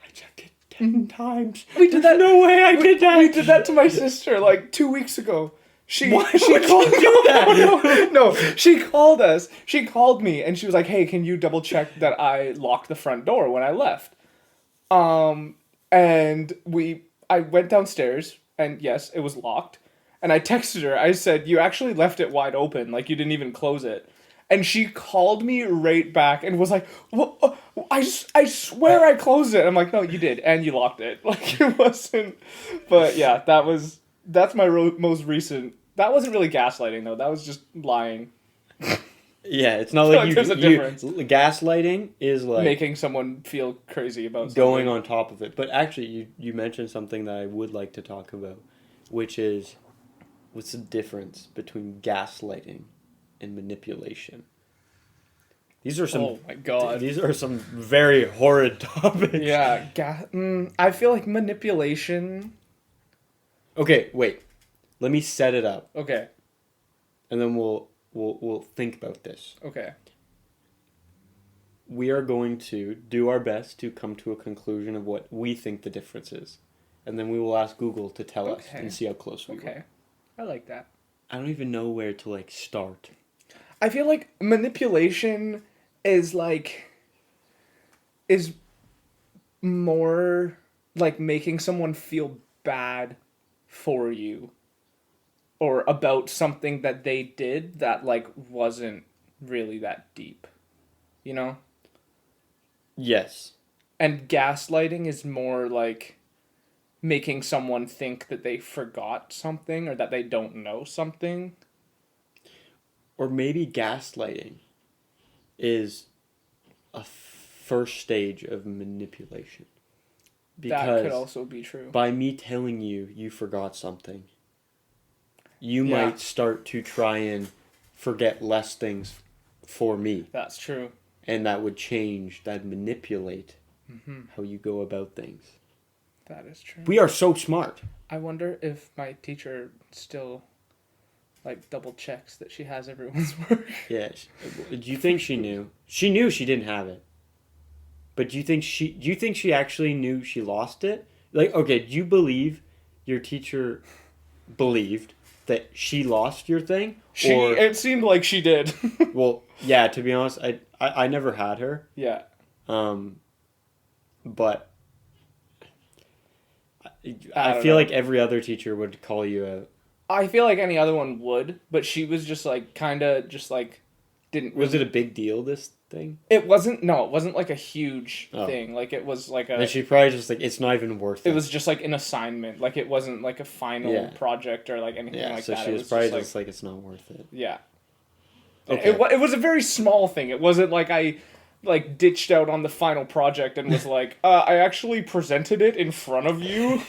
Speaker 1: I checked it 10 times.
Speaker 2: We did that.
Speaker 1: No way I did that.
Speaker 2: We did that to my sister like 2 weeks ago. She
Speaker 1: Why would
Speaker 2: called
Speaker 1: you do that?
Speaker 2: No, she called us. She called me and she was like, "Hey, can you double check that I locked the front door when I left?" And I went downstairs and yes, it was locked. And I texted her. I said, "You actually left it wide open, like you didn't even close it." And she called me right back and was like, "Well, I swear I closed it." I'm like, "No, you did, and you locked it." Like it wasn't. But yeah, that's my most recent. That wasn't really gaslighting though. That was just lying.
Speaker 1: Yeah, it's not like
Speaker 2: there's a difference.
Speaker 1: Gaslighting is like
Speaker 2: Making someone feel crazy about something.
Speaker 1: going on top of it. But actually, you mentioned something that I would like to talk about, which is what's the difference between gaslighting and manipulation. These are some.
Speaker 2: Oh my god.
Speaker 1: These are some very horrid topics.
Speaker 2: Yeah, I feel like manipulation.
Speaker 1: Okay, wait. Let me set it up,
Speaker 2: Okay.
Speaker 1: and then we'll think about this.
Speaker 2: Okay.
Speaker 1: We are going to do our best to come to a conclusion of what we think the difference is, and then we will ask Google to tell us and see how close we
Speaker 2: Okay. I like that.
Speaker 1: I don't even know where to start.
Speaker 2: I feel like manipulation is more like making someone feel bad for you or about something that they did that wasn't really that deep, you know?
Speaker 1: Yes.
Speaker 2: And gaslighting is more like making someone think that they forgot something or that they don't know something.
Speaker 1: Or maybe gaslighting is a first stage of manipulation. Because
Speaker 2: that could also be true.
Speaker 1: By me telling you forgot something, you might start to try and forget less things for me.
Speaker 2: That's true.
Speaker 1: And that would change, that manipulate how you go about things.
Speaker 2: That is true.
Speaker 1: We are so smart.
Speaker 2: I wonder if my teacher still double checks that she has everyone's work.
Speaker 1: Yeah. Do you think she knew? She knew she didn't have it. But do you think she actually knew she lost it? Okay, do you believe your teacher believed that she lost your thing?
Speaker 2: It seemed like she did.
Speaker 1: Well, yeah, to be honest, I never had her.
Speaker 2: Yeah.
Speaker 1: But I feel like every other teacher would call you out.
Speaker 2: I feel like any other one would, but she was just didn't.
Speaker 1: Was it a big deal, this thing?
Speaker 2: It wasn't. No, it wasn't like a huge thing. It was like a.
Speaker 1: And she probably just it's not even worth it.
Speaker 2: It was just an assignment. It wasn't like a final project or anything like
Speaker 1: so
Speaker 2: that.
Speaker 1: Yeah, so she was probably just it's not worth it.
Speaker 2: Yeah.
Speaker 1: Okay.
Speaker 2: It was a very small thing. It wasn't like I like ditched out on the final project and was like, I actually presented it in front of you,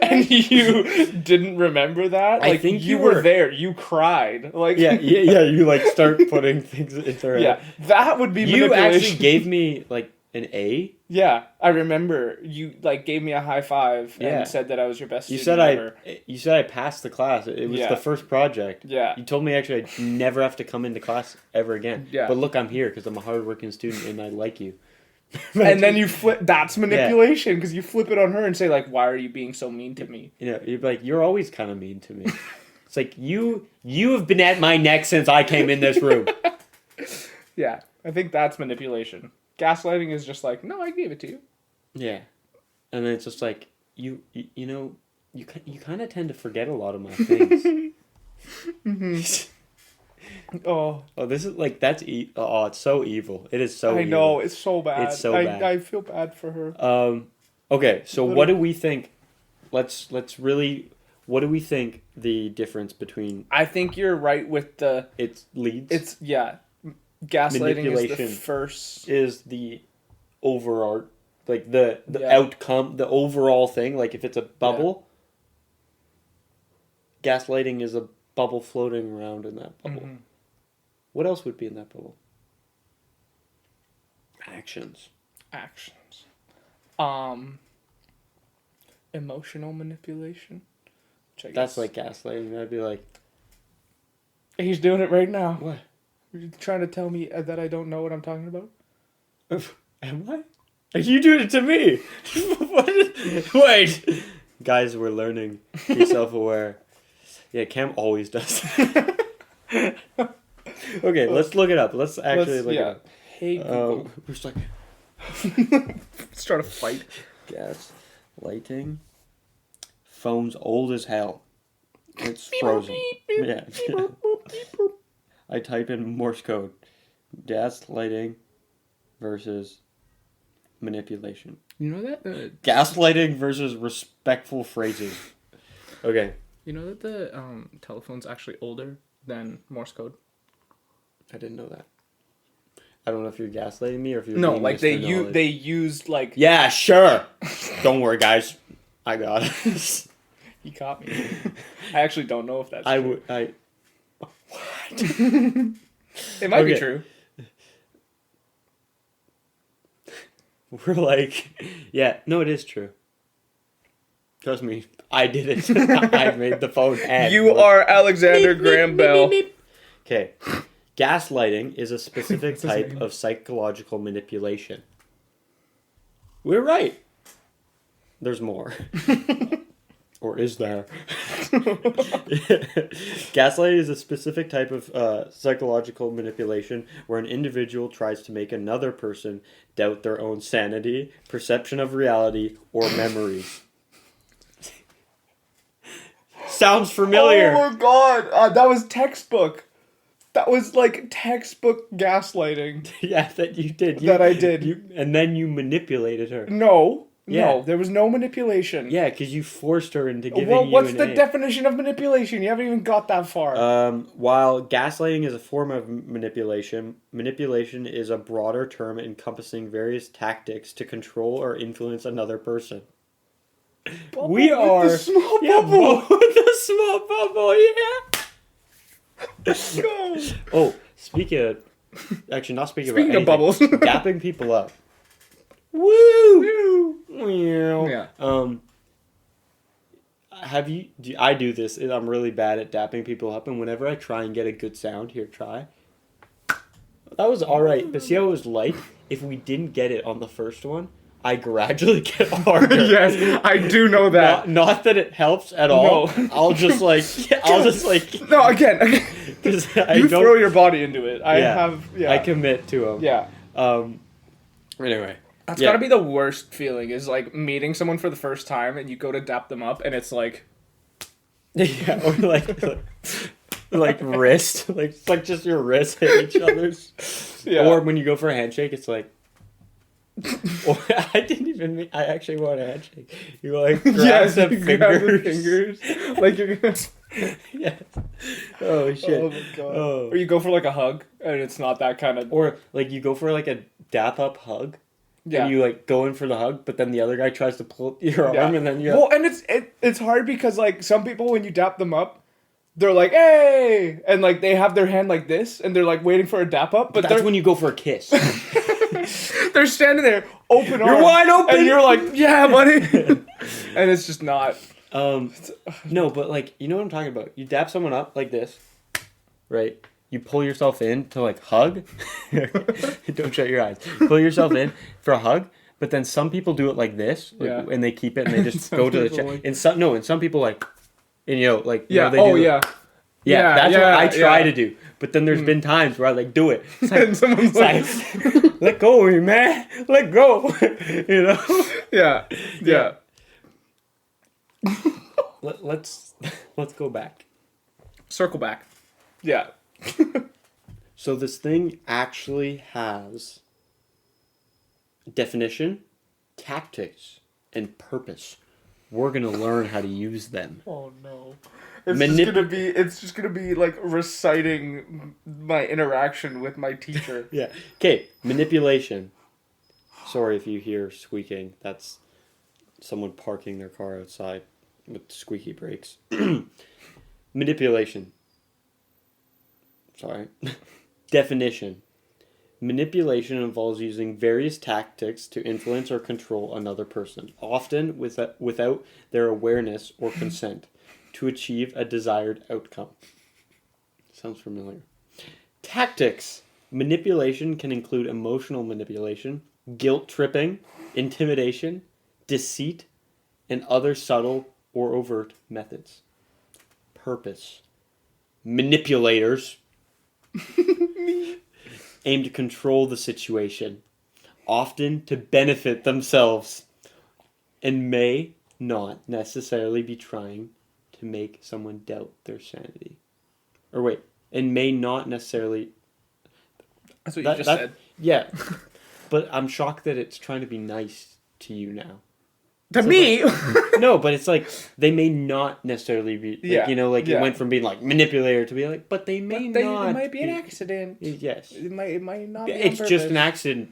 Speaker 2: and you didn't remember that. Like,
Speaker 1: I think
Speaker 2: you were there. You cried. Like,
Speaker 1: yeah. You like start putting things in their head.
Speaker 2: Yeah, that would be
Speaker 1: You
Speaker 2: manipulation.
Speaker 1: actually gave me like an A.
Speaker 2: Yeah, I remember you like gave me a high five
Speaker 1: Yeah.
Speaker 2: and said that I was your best
Speaker 1: You
Speaker 2: student
Speaker 1: said
Speaker 2: ever.
Speaker 1: You said I passed the class. It was
Speaker 2: Yeah.
Speaker 1: the first project.
Speaker 2: Yeah.
Speaker 1: You told me actually I'd never have to come into class ever again.
Speaker 2: Yeah.
Speaker 1: But look, I'm here because I'm a hardworking student and I like you.
Speaker 2: And then you flip. That's manipulation because you flip it on her and say like, "Why are you being so mean to me?"
Speaker 1: You know, you're like, you're always kind of mean to me. It's like you have been at my neck since I came in this room.
Speaker 2: Yeah, I think that's manipulation. Gaslighting is just like, no, I gave it to you.
Speaker 1: Yeah, and then it's just like you kind of tend to forget a lot of my things.
Speaker 2: Oh,
Speaker 1: This is like it's so evil. It is so.
Speaker 2: I know,
Speaker 1: evil.
Speaker 2: it's so bad.
Speaker 1: It's so bad.
Speaker 2: I feel bad for her.
Speaker 1: Okay, so what do we think? Let's really. What do we think the difference between?
Speaker 2: I think you're right with the.
Speaker 1: It leads.
Speaker 2: It's gaslighting is the
Speaker 1: Manipulation
Speaker 2: first.
Speaker 1: Is the overall like the
Speaker 2: Yeah.
Speaker 1: outcome, the overall thing. Like if it's a bubble, gaslighting is a bubble floating around in that bubble.
Speaker 2: Mm-hmm.
Speaker 1: What else would be in that bubble? Actions.
Speaker 2: Emotional manipulation. Which I
Speaker 1: That's
Speaker 2: guess-
Speaker 1: like gaslighting. I'd be like,
Speaker 2: he's doing it right now.
Speaker 1: what?
Speaker 2: You're trying to tell me that I don't know what I'm talking about?
Speaker 1: Am I? You doing it to me? Wait. Guys, we're learning. Be self-aware. Yeah, Cam always does. Okay, let's look it up. Let's actually look it up.
Speaker 2: Hey, Google.
Speaker 1: We're just like
Speaker 2: Let's start a fight.
Speaker 1: gas lighting. Phone's old as hell. It's frozen. Yeah. I type in Morse code. Gaslighting versus manipulation.
Speaker 2: You know that
Speaker 1: Gaslighting versus respectful phrasing. Okay.
Speaker 2: you know that the telephone's actually older than Morse code?
Speaker 1: I didn't know that. I don't know if you're gaslighting me or if you're
Speaker 2: No,
Speaker 1: being
Speaker 2: like
Speaker 1: Mr.
Speaker 2: they used like
Speaker 1: Yeah, sure. Don't worry, guys. I got it.
Speaker 2: he caught me. I actually don't know if that's
Speaker 1: I
Speaker 2: true.
Speaker 1: would. I.
Speaker 2: It might be
Speaker 1: Okay.
Speaker 2: true.
Speaker 1: We're like, yeah, no, it is true. Trust me, I did it. I made the phone ad.
Speaker 2: You are Alexander Graham Bell.
Speaker 1: Okay. Gaslighting is a specific
Speaker 2: What's his
Speaker 1: type
Speaker 2: name?
Speaker 1: of psychological manipulation. We're right. There's more. Or is there? Gaslighting is a specific type of psychological manipulation where an individual tries to make another person doubt their own sanity, perception of reality, or memories. Sounds familiar.
Speaker 2: Oh my god, that was textbook. That was like textbook gaslighting.
Speaker 1: Yeah, that you did.
Speaker 2: That I did.
Speaker 1: And then you manipulated her.
Speaker 2: No,
Speaker 1: Yeah.
Speaker 2: no, there was no manipulation.
Speaker 1: Yeah, because you forced her into giving
Speaker 2: Well,
Speaker 1: you
Speaker 2: what's
Speaker 1: an
Speaker 2: the
Speaker 1: A.
Speaker 2: definition of manipulation? You haven't even got that far.
Speaker 1: While gaslighting is a form of manipulation, manipulation is a broader term encompassing various tactics to control or influence another person.
Speaker 2: Bubble
Speaker 1: We
Speaker 2: with
Speaker 1: are
Speaker 2: the small
Speaker 1: yeah,
Speaker 2: bubble.
Speaker 1: with the small bubble, yeah.
Speaker 2: Let's go.
Speaker 1: Oh, speaking of, actually not speaking
Speaker 2: Speaking
Speaker 1: about
Speaker 2: of bubbles.
Speaker 1: dapping people up. Woo!
Speaker 2: Yeah.
Speaker 1: Have you? I do this. I'm really bad at dapping people up, and whenever I try and get a good sound, here, try. That was all right, but see how it was like? If we didn't get it on the first one, I gradually get harder.
Speaker 2: Yes, I do know that.
Speaker 1: Not that it helps at all.
Speaker 2: No.
Speaker 1: I'll just like.
Speaker 2: No, again.
Speaker 1: Because
Speaker 2: You throw your body into it. Yeah.
Speaker 1: I commit to them.
Speaker 2: Yeah.
Speaker 1: Anyway.
Speaker 2: That's
Speaker 1: Yeah.
Speaker 2: gotta be the worst feeling is like meeting someone for the first time and you go to dap them up and it's like
Speaker 1: Yeah, or like wrist, like it's like just your wrist hit each other's.
Speaker 2: Yeah.
Speaker 1: Or when you go for a handshake, it's like Or I didn't even mean, I actually want a handshake. You like grab the fingers.
Speaker 2: Like you're gonna...
Speaker 1: Yes. Oh shit.
Speaker 2: Oh my god.
Speaker 1: Oh.
Speaker 2: Or you go for like a hug, and it's not that kind of...
Speaker 1: Or like you go for like a dap up hug.
Speaker 2: Yeah.
Speaker 1: And you like go in for the hug, but then the other guy tries to pull your
Speaker 2: Yeah.
Speaker 1: arm, and then you.
Speaker 2: Well, and it's hard because like some people when you dap them up, they're like hey, and like they have their hand like this, and they're like waiting for a dap up, but
Speaker 1: that's when you go for a kiss.
Speaker 2: they're standing there open arms.
Speaker 1: You're wide open,
Speaker 2: and you're like yeah, buddy, and it's just not.
Speaker 1: No, but like you know what I'm talking about. You dap someone up like this, right? You pull yourself in to like hug. Don't shut your eyes. Pull yourself in for a hug, but then some people do it like this, like, and they keep it and they just go to the chest. And some people like, and you know, like
Speaker 2: Yeah.
Speaker 1: you know, they do
Speaker 2: Yeah.
Speaker 1: That's what I try to do. But then there's been times where I like do it. It's like,
Speaker 2: and someone's like,
Speaker 1: let go of me, man. Let go. You know.
Speaker 2: Yeah.
Speaker 1: Let's go back.
Speaker 2: Circle back. Yeah.
Speaker 1: So this thing actually has definition, tactics, and purpose. We're gonna learn how to use them.
Speaker 2: Oh no. It's just gonna be like reciting my interaction with my teacher.
Speaker 1: Yeah. Okay. Manipulation. Sorry if you hear squeaking. That's someone parking their car outside with squeaky brakes. Manipulation. Sorry. Definition. Manipulation involves using various tactics to influence or control another person, often without their awareness or consent, to achieve a desired outcome. Sounds familiar. Tactics. Manipulation can include emotional manipulation, guilt tripping, intimidation, deceit, and other subtle or overt methods. Purpose. Manipulators aim to control the situation, often to benefit themselves, and may not necessarily be trying to make someone doubt their sanity. Or wait, and may not necessarily...
Speaker 2: That's what you just said.
Speaker 1: Yeah, but I'm shocked that it's trying to be nice to you now.
Speaker 2: To me?
Speaker 1: Like, no, but it's like, they may not necessarily be, like, you know, like it went from being like manipulator to be like, but they may not.
Speaker 2: It might be an accident.
Speaker 1: Yes.
Speaker 2: It might not be
Speaker 1: It's just an accident.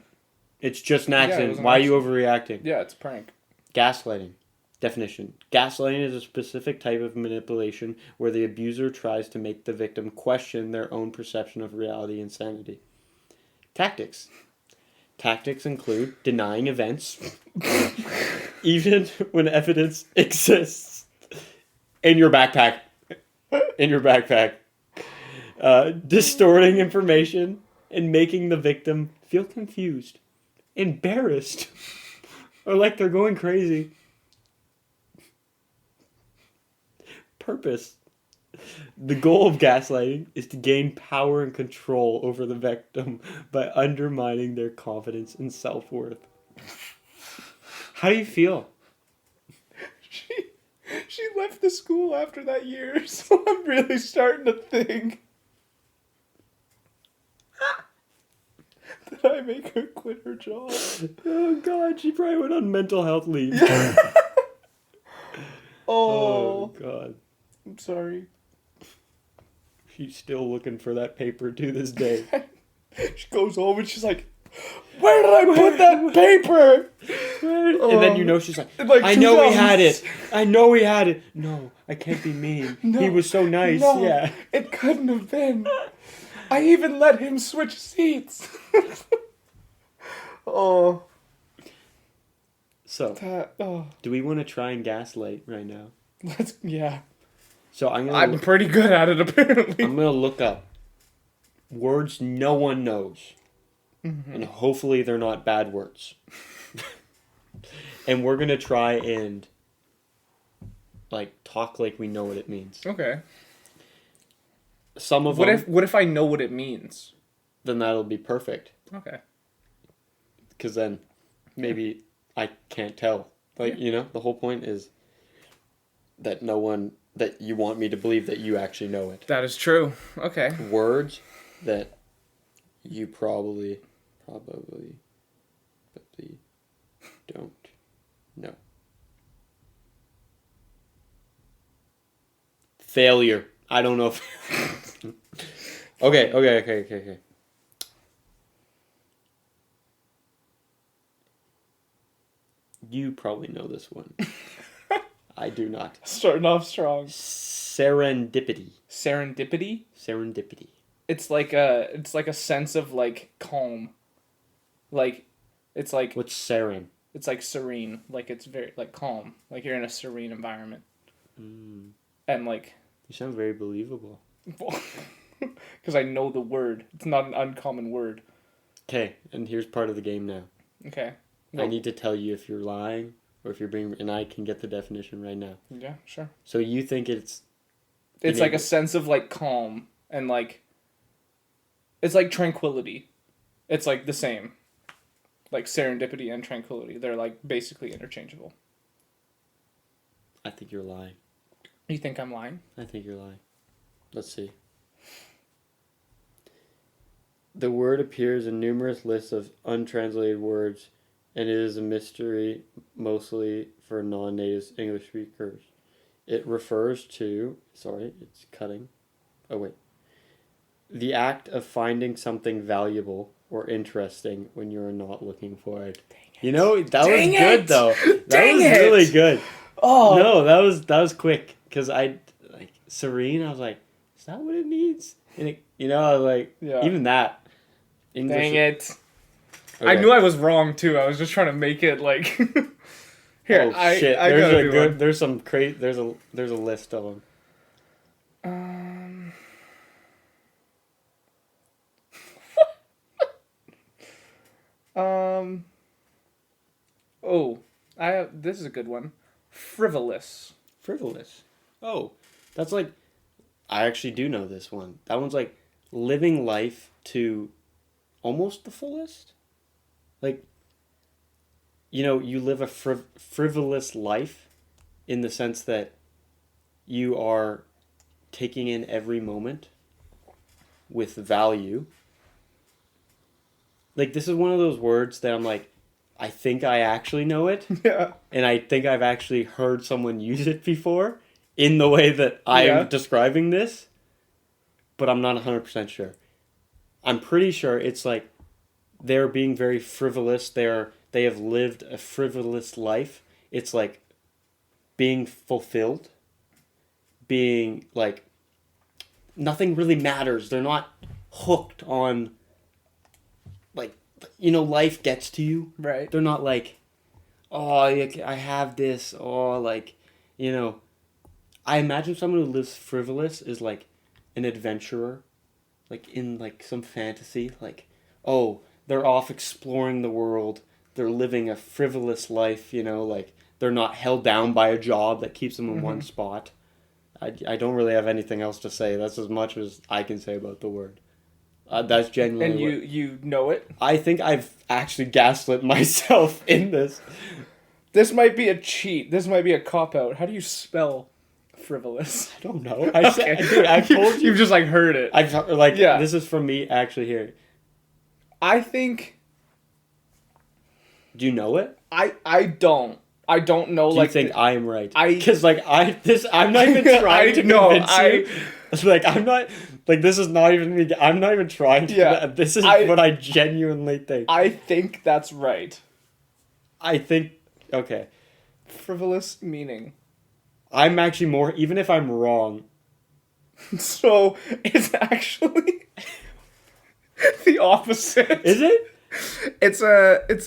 Speaker 1: It's just an accident. Why are you overreacting?
Speaker 2: Yeah, it's a prank.
Speaker 1: Gaslighting. Definition. Gaslighting is a specific type of manipulation where the abuser tries to make the victim question their own perception of reality and sanity. Tactics. Tactics include denying events, even when evidence exists, in your backpack. Distorting information and making the victim feel confused, embarrassed, or like they're going crazy. Purpose. The goal of gaslighting is to gain power and control over the victim by undermining their confidence and self-worth. How do you feel?
Speaker 2: She left the school after that year, so I'm really starting to think that I make her quit her job.
Speaker 1: Oh God, she probably went on mental health leave.
Speaker 2: Oh
Speaker 1: God.
Speaker 2: I'm sorry.
Speaker 1: She's still looking for that paper to this day.
Speaker 2: She goes home and she's like, where did I put that paper?
Speaker 1: And then you know she's like I know he had it. I know he had it. No, I can't be mean. No, he was so nice. No, yeah.
Speaker 2: It couldn't have been. I even let him switch seats. Oh.
Speaker 1: So, do we want to try and gaslight right now?
Speaker 2: Yeah.
Speaker 1: So
Speaker 2: I'm pretty good at it, apparently.
Speaker 1: I'm going to look up words no one knows. Mm-hmm. And hopefully they're not bad words. And we're going to try and talk like we know what it means.
Speaker 2: Okay.
Speaker 1: Some of
Speaker 2: them...
Speaker 1: What
Speaker 2: if I know what it means?
Speaker 1: Then that'll be perfect.
Speaker 2: Okay.
Speaker 1: Because then maybe I can't tell. You know, the whole point is that that you want me to believe that you actually know it.
Speaker 2: That is true. Okay.
Speaker 1: Words that you probably, simply don't know. Failure. I don't know if... Okay. You probably know this one. I do not.
Speaker 2: Starting off strong.
Speaker 1: Serendipity.
Speaker 2: Serendipity?
Speaker 1: Serendipity.
Speaker 2: It's like a sense of like calm. Like it's like
Speaker 1: What's seren?
Speaker 2: it's like serene. Like it's very like calm. Like you're in a serene environment. And like
Speaker 1: You sound very believable.
Speaker 2: because I know the word. It's not an uncommon word.
Speaker 1: Okay, and here's part of the game now.
Speaker 2: Okay.
Speaker 1: I need to tell you if you're lying or if you're being... And I can get the definition right now.
Speaker 2: Yeah, sure.
Speaker 1: So you think it's...
Speaker 2: It's like a sense of like calm and like... It's like tranquility. It's like the same. Like serendipity and tranquility. They're like basically interchangeable.
Speaker 1: I think you're lying.
Speaker 2: You think I'm lying?
Speaker 1: I think you're lying. Let's see. The word appears in numerous lists of untranslated words, and it is a mystery mostly for non-native English speakers. It refers to... Sorry, it's cutting. Oh, wait. The act of finding something valuable or interesting when you're not looking for it. Dang it. You know, that was good, though. That was really good. Oh. No, that was quick. Because I... Like, serene, I was like, is that what it means? And it, you know, I was like... Yeah. Even that... English.
Speaker 2: Dang it. Okay. I knew I was wrong too. I was just trying to make it like
Speaker 1: here. Oh shit! There's some crazy. There's a list of them.
Speaker 2: Oh, this is a good one. Frivolous.
Speaker 1: Oh, that's like. I actually do know this one. That one's like living life to almost the fullest. Like, you know, you live a frivolous life in the sense that you are taking in every moment with value. Like, this is one of those words that I'm like, I think I actually know it. Yeah. And I think I've actually heard someone use it before in the way that I'm describing this. But I'm not 100% sure. I'm pretty sure it's like, they're being very frivolous. They have lived a frivolous life. It's like being fulfilled. Being like nothing really matters. They're not hooked on like, you know, life gets to you. Right. They're not like, oh, I have this. Oh, like, you know, I imagine someone who lives frivolous is like an adventurer, like in like some fantasy, like, oh, they're off exploring the world. They're living a frivolous life, you know, like they're not held down by a job that keeps them in one spot. I don't really have anything else to say. That's as much as I can say about the word. That's genuinely.
Speaker 2: And you know it?
Speaker 1: I think I've actually gaslit myself in this.
Speaker 2: This might be a cheat. This might be a cop-out. How do you spell frivolous?
Speaker 1: I don't know. Dude, I told you.
Speaker 2: You've just like heard it.
Speaker 1: This is from me actually here.
Speaker 2: I think...
Speaker 1: Do you know it?
Speaker 2: I don't. I don't know.
Speaker 1: Do you think I'm right? Because I'm not even trying to convince you. Like I'm not. Like this is not even me. I'm not even trying to. Yeah. This is what I genuinely think.
Speaker 2: I think that's right.
Speaker 1: I think okay.
Speaker 2: Frivolous meaning.
Speaker 1: I'm actually more. Even if I'm wrong.
Speaker 2: So it's actually the opposite.
Speaker 1: Is it?
Speaker 2: It's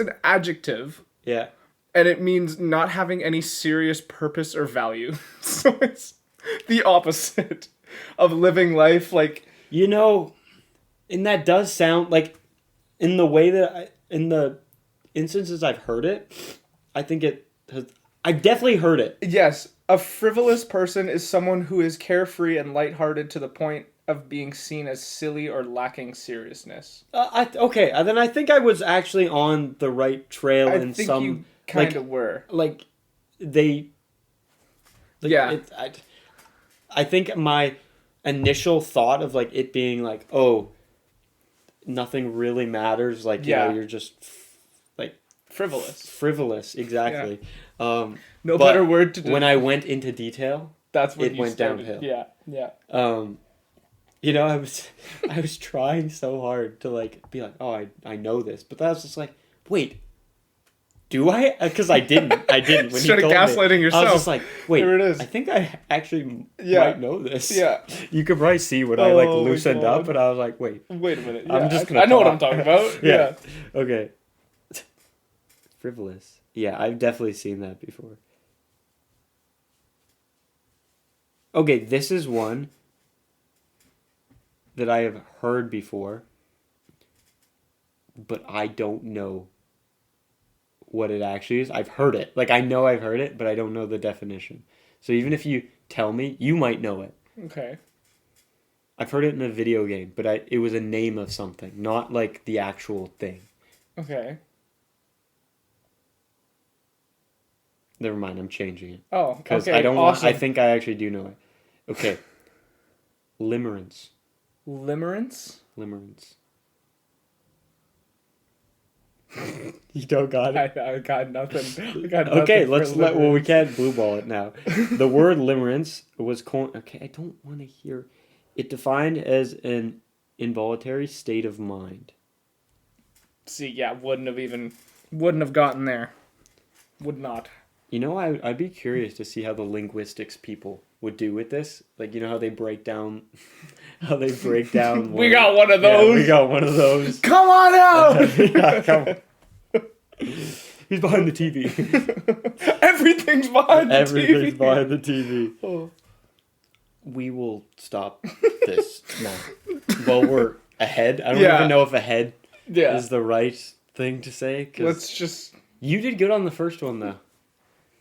Speaker 2: an adjective. Yeah. And it means not having any serious purpose or value. So it's the opposite of living life like...
Speaker 1: You know, and that does sound like, in the way that in the instances I've heard it, I think it has... I've definitely heard it.
Speaker 2: Yes. A frivolous person is someone who is carefree and lighthearted to the point of being seen as silly or lacking seriousness.
Speaker 1: Okay, then I think I was actually on the right trail in some...
Speaker 2: I think you kind of were.
Speaker 1: Like, they... Like, yeah. I think my initial thought of, like, it being like, oh, nothing really matters. Like, you know, you're just, like...
Speaker 2: Frivolous.
Speaker 1: Exactly.
Speaker 2: No
Speaker 1: but
Speaker 2: better word to do.
Speaker 1: When I went into detail,
Speaker 2: that's when
Speaker 1: it went downhill.
Speaker 2: Yeah.
Speaker 1: You know, I was trying so hard to like be like, oh, I know this, but I was just like, wait, do I? Because I didn't. When he told
Speaker 2: gaslighting
Speaker 1: me,
Speaker 2: yourself.
Speaker 1: I was just like, wait,
Speaker 2: there it is.
Speaker 1: I think I actually might know this.
Speaker 2: Yeah.
Speaker 1: You could probably see when I like loosened up, and I was like, wait
Speaker 2: a minute. Yeah,
Speaker 1: I'm just gonna.
Speaker 2: I know what I'm talking about. Yeah.
Speaker 1: Okay. Frivolous. Yeah, I've definitely seen that before. Okay, this is one that I have heard before, but I don't know what it actually is. I've heard it. Like, I know I've heard it, but I don't know the definition. So even if you tell me, you might know it.
Speaker 2: Okay.
Speaker 1: I've heard it in a video game, but it was a name of something, not like the actual thing.
Speaker 2: Okay.
Speaker 1: Never mind, I'm changing it.
Speaker 2: Oh, okay.
Speaker 1: Because I don't want. I think I actually do know it. Okay. Limerence.
Speaker 2: Limerence?
Speaker 1: You don't got it?
Speaker 2: I got nothing.
Speaker 1: Okay, well, we can't blue ball it now. The word limerence was okay, I don't want to hear it defined as an involuntary state of mind.
Speaker 2: See, yeah, wouldn't have gotten there. Would not.
Speaker 1: You know, I'd be curious to see how the linguistics people would do with this. Like, you know how they break down
Speaker 2: We got one of those.
Speaker 1: Yeah, we got one of those.
Speaker 2: Come on out.
Speaker 1: Yeah, come on. He's behind the TV.
Speaker 2: Everything's behind the TV.
Speaker 1: Everything's behind the TV.
Speaker 2: Oh.
Speaker 1: We will stop this now. Well, we're ahead. I don't even know if ahead is the right thing to say.
Speaker 2: Let's just...
Speaker 1: You did good on the first one, though.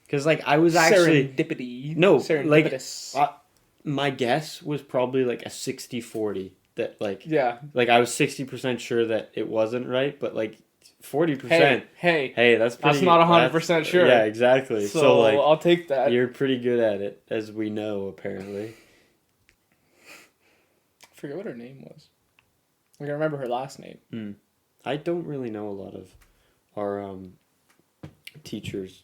Speaker 1: Because, like, I was actually...
Speaker 2: Serendipity.
Speaker 1: No,
Speaker 2: serendipitous.
Speaker 1: like, my guess was probably, like, a 60-40. That, like...
Speaker 2: Yeah.
Speaker 1: Like, I was 60% sure that it wasn't right, but, like, 40%... Hey, that's pretty...
Speaker 2: That's not 100% sure.
Speaker 1: Yeah, exactly. So, like...
Speaker 2: I'll take that.
Speaker 1: You're pretty good at it, as we know, apparently.
Speaker 2: I forget what her name was. Like, I remember her last name.
Speaker 1: I don't really know a lot of our, teachers'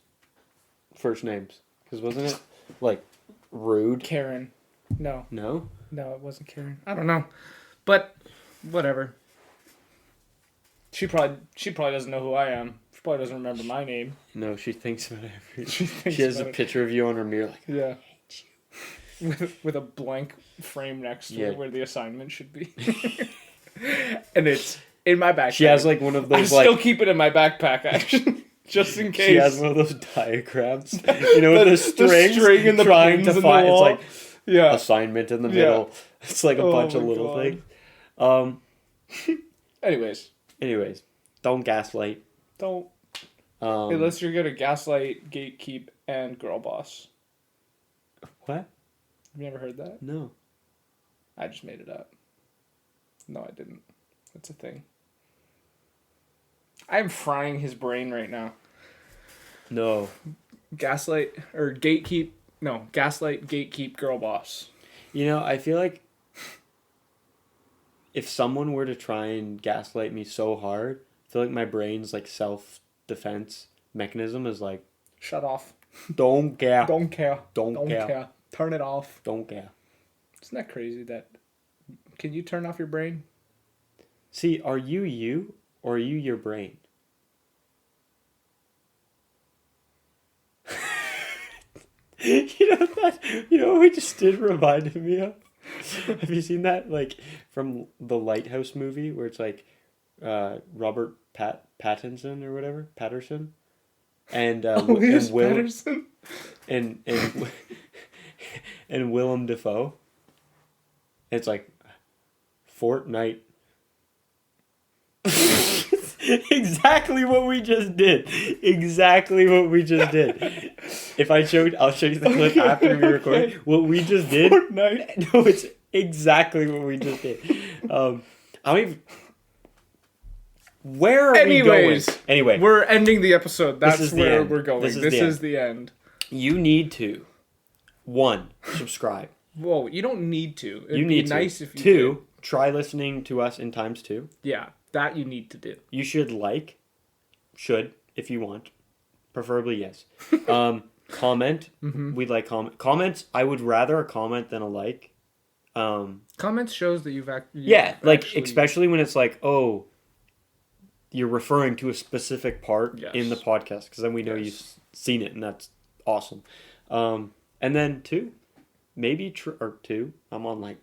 Speaker 1: first names. Because wasn't it, like, Rude?
Speaker 2: Karen. No.
Speaker 1: No?
Speaker 2: No, it wasn't Karen. I don't know. But, whatever. She probably doesn't know who I am. She probably doesn't remember my name.
Speaker 1: No, she thinks about everything. She has a picture of you on her mirror, like,
Speaker 2: yeah.
Speaker 1: I hate you.
Speaker 2: With a blank frame next to it where the assignment should be. And it's in my backpack.
Speaker 1: She has, like, one of those,
Speaker 2: I still keep it in my backpack, actually. Just in case.
Speaker 1: She has one of those diagrams. You know, with the string
Speaker 2: and the
Speaker 1: trying to find. It's like assignment in the middle. It's like a bunch of little things. Anyways, don't gaslight.
Speaker 2: Don't. Unless you're gonna gaslight, gatekeep, and girl boss.
Speaker 1: What?
Speaker 2: Have you ever heard that?
Speaker 1: No.
Speaker 2: I just made it up. No, I didn't. That's a thing. I'm frying his brain right now.
Speaker 1: No.
Speaker 2: Gaslight or gatekeep. No, gaslight, gatekeep, girl boss.
Speaker 1: You know, I feel like if someone were to try and gaslight me so hard, I feel like my brain's like self-defense mechanism is like,
Speaker 2: shut off.
Speaker 1: Don't care.
Speaker 2: Don't care.
Speaker 1: Don't care.
Speaker 2: Turn it off.
Speaker 1: Don't care.
Speaker 2: Isn't that crazy that... Can you turn off your brain?
Speaker 1: See, are you or are you your brain? You know what we just did reminded me of? Have you seen that? Like, from the Lighthouse movie where it's like Robert Pattinson or whatever? Patterson? And
Speaker 2: Patterson?
Speaker 1: And Willem Dafoe. It's like Fortnite. Exactly what we just did. If I'll show you the clip after we record. What we just did.
Speaker 2: Fortnite.
Speaker 1: No, it's exactly what we just did. I don't even. Where are we going? Anyway,
Speaker 2: we're ending the episode. That's where we're going. This is the end.
Speaker 1: You need to 1. Subscribe.
Speaker 2: Whoa, you don't need to.
Speaker 1: You need to.
Speaker 2: Nice if you
Speaker 1: 2. Did. Try listening to us in times 2.
Speaker 2: Yeah, that you need to do.
Speaker 1: You should if you want. Preferably, yes. Comment. We'd like comments. I would rather a comment than a like.
Speaker 2: Comments shows that you've
Speaker 1: especially when it's like, oh, you're referring to a specific part in the podcast, because then we know you've seen it, and that's awesome. And then two, I'm on like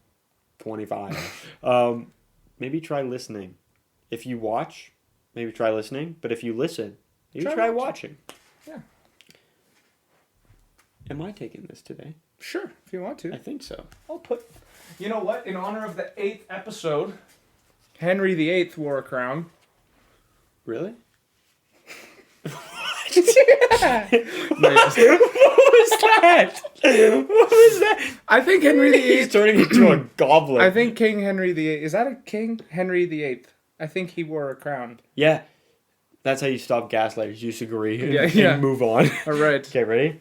Speaker 1: 25. Maybe try listening. If you watch, maybe try listening. But if you listen, maybe try watching.
Speaker 2: Yeah.
Speaker 1: Am I taking this today?
Speaker 2: Sure, if you want to.
Speaker 1: I think so.
Speaker 2: I'll put... You know what? In honor of the 8th episode, Henry VIII wore a crown.
Speaker 1: Really?
Speaker 2: Yeah. What was that? What was that? I think Henry VIII...
Speaker 1: He's turning into a goblin.
Speaker 2: I think King Henry VIII... Is that a king? Henry VIII. I think he wore a crown.
Speaker 1: Yeah. That's how you stop gaslighters. You just agree and move on.
Speaker 2: All right.
Speaker 1: Okay, ready?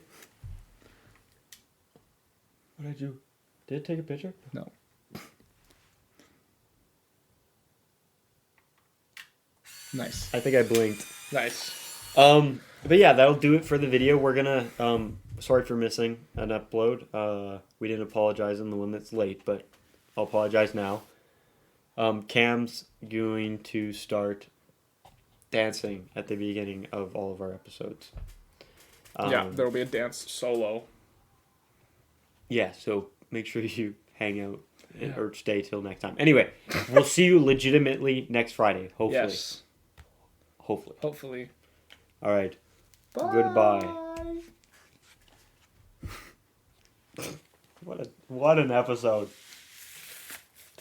Speaker 1: What did I do? Did it take a picture?
Speaker 2: No. Nice.
Speaker 1: I think I blinked.
Speaker 2: Nice.
Speaker 1: But yeah, that'll do it for the video. We're gonna sorry for missing an upload. We didn't apologize on the one that's late, but I'll apologize now. Cam's going to start dancing at the beginning of all of our episodes.
Speaker 2: There'll be a dance solo.
Speaker 1: Yeah, so make sure you hang out or stay till next time. Anyway, we'll see you legitimately next Friday, hopefully.
Speaker 2: Yes.
Speaker 1: Hopefully.
Speaker 2: Hopefully.
Speaker 1: All right.
Speaker 2: Bye.
Speaker 1: Goodbye. What an episode.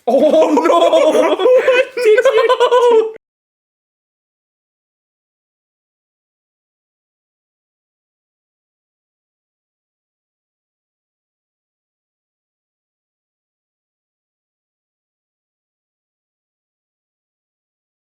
Speaker 2: Oh no!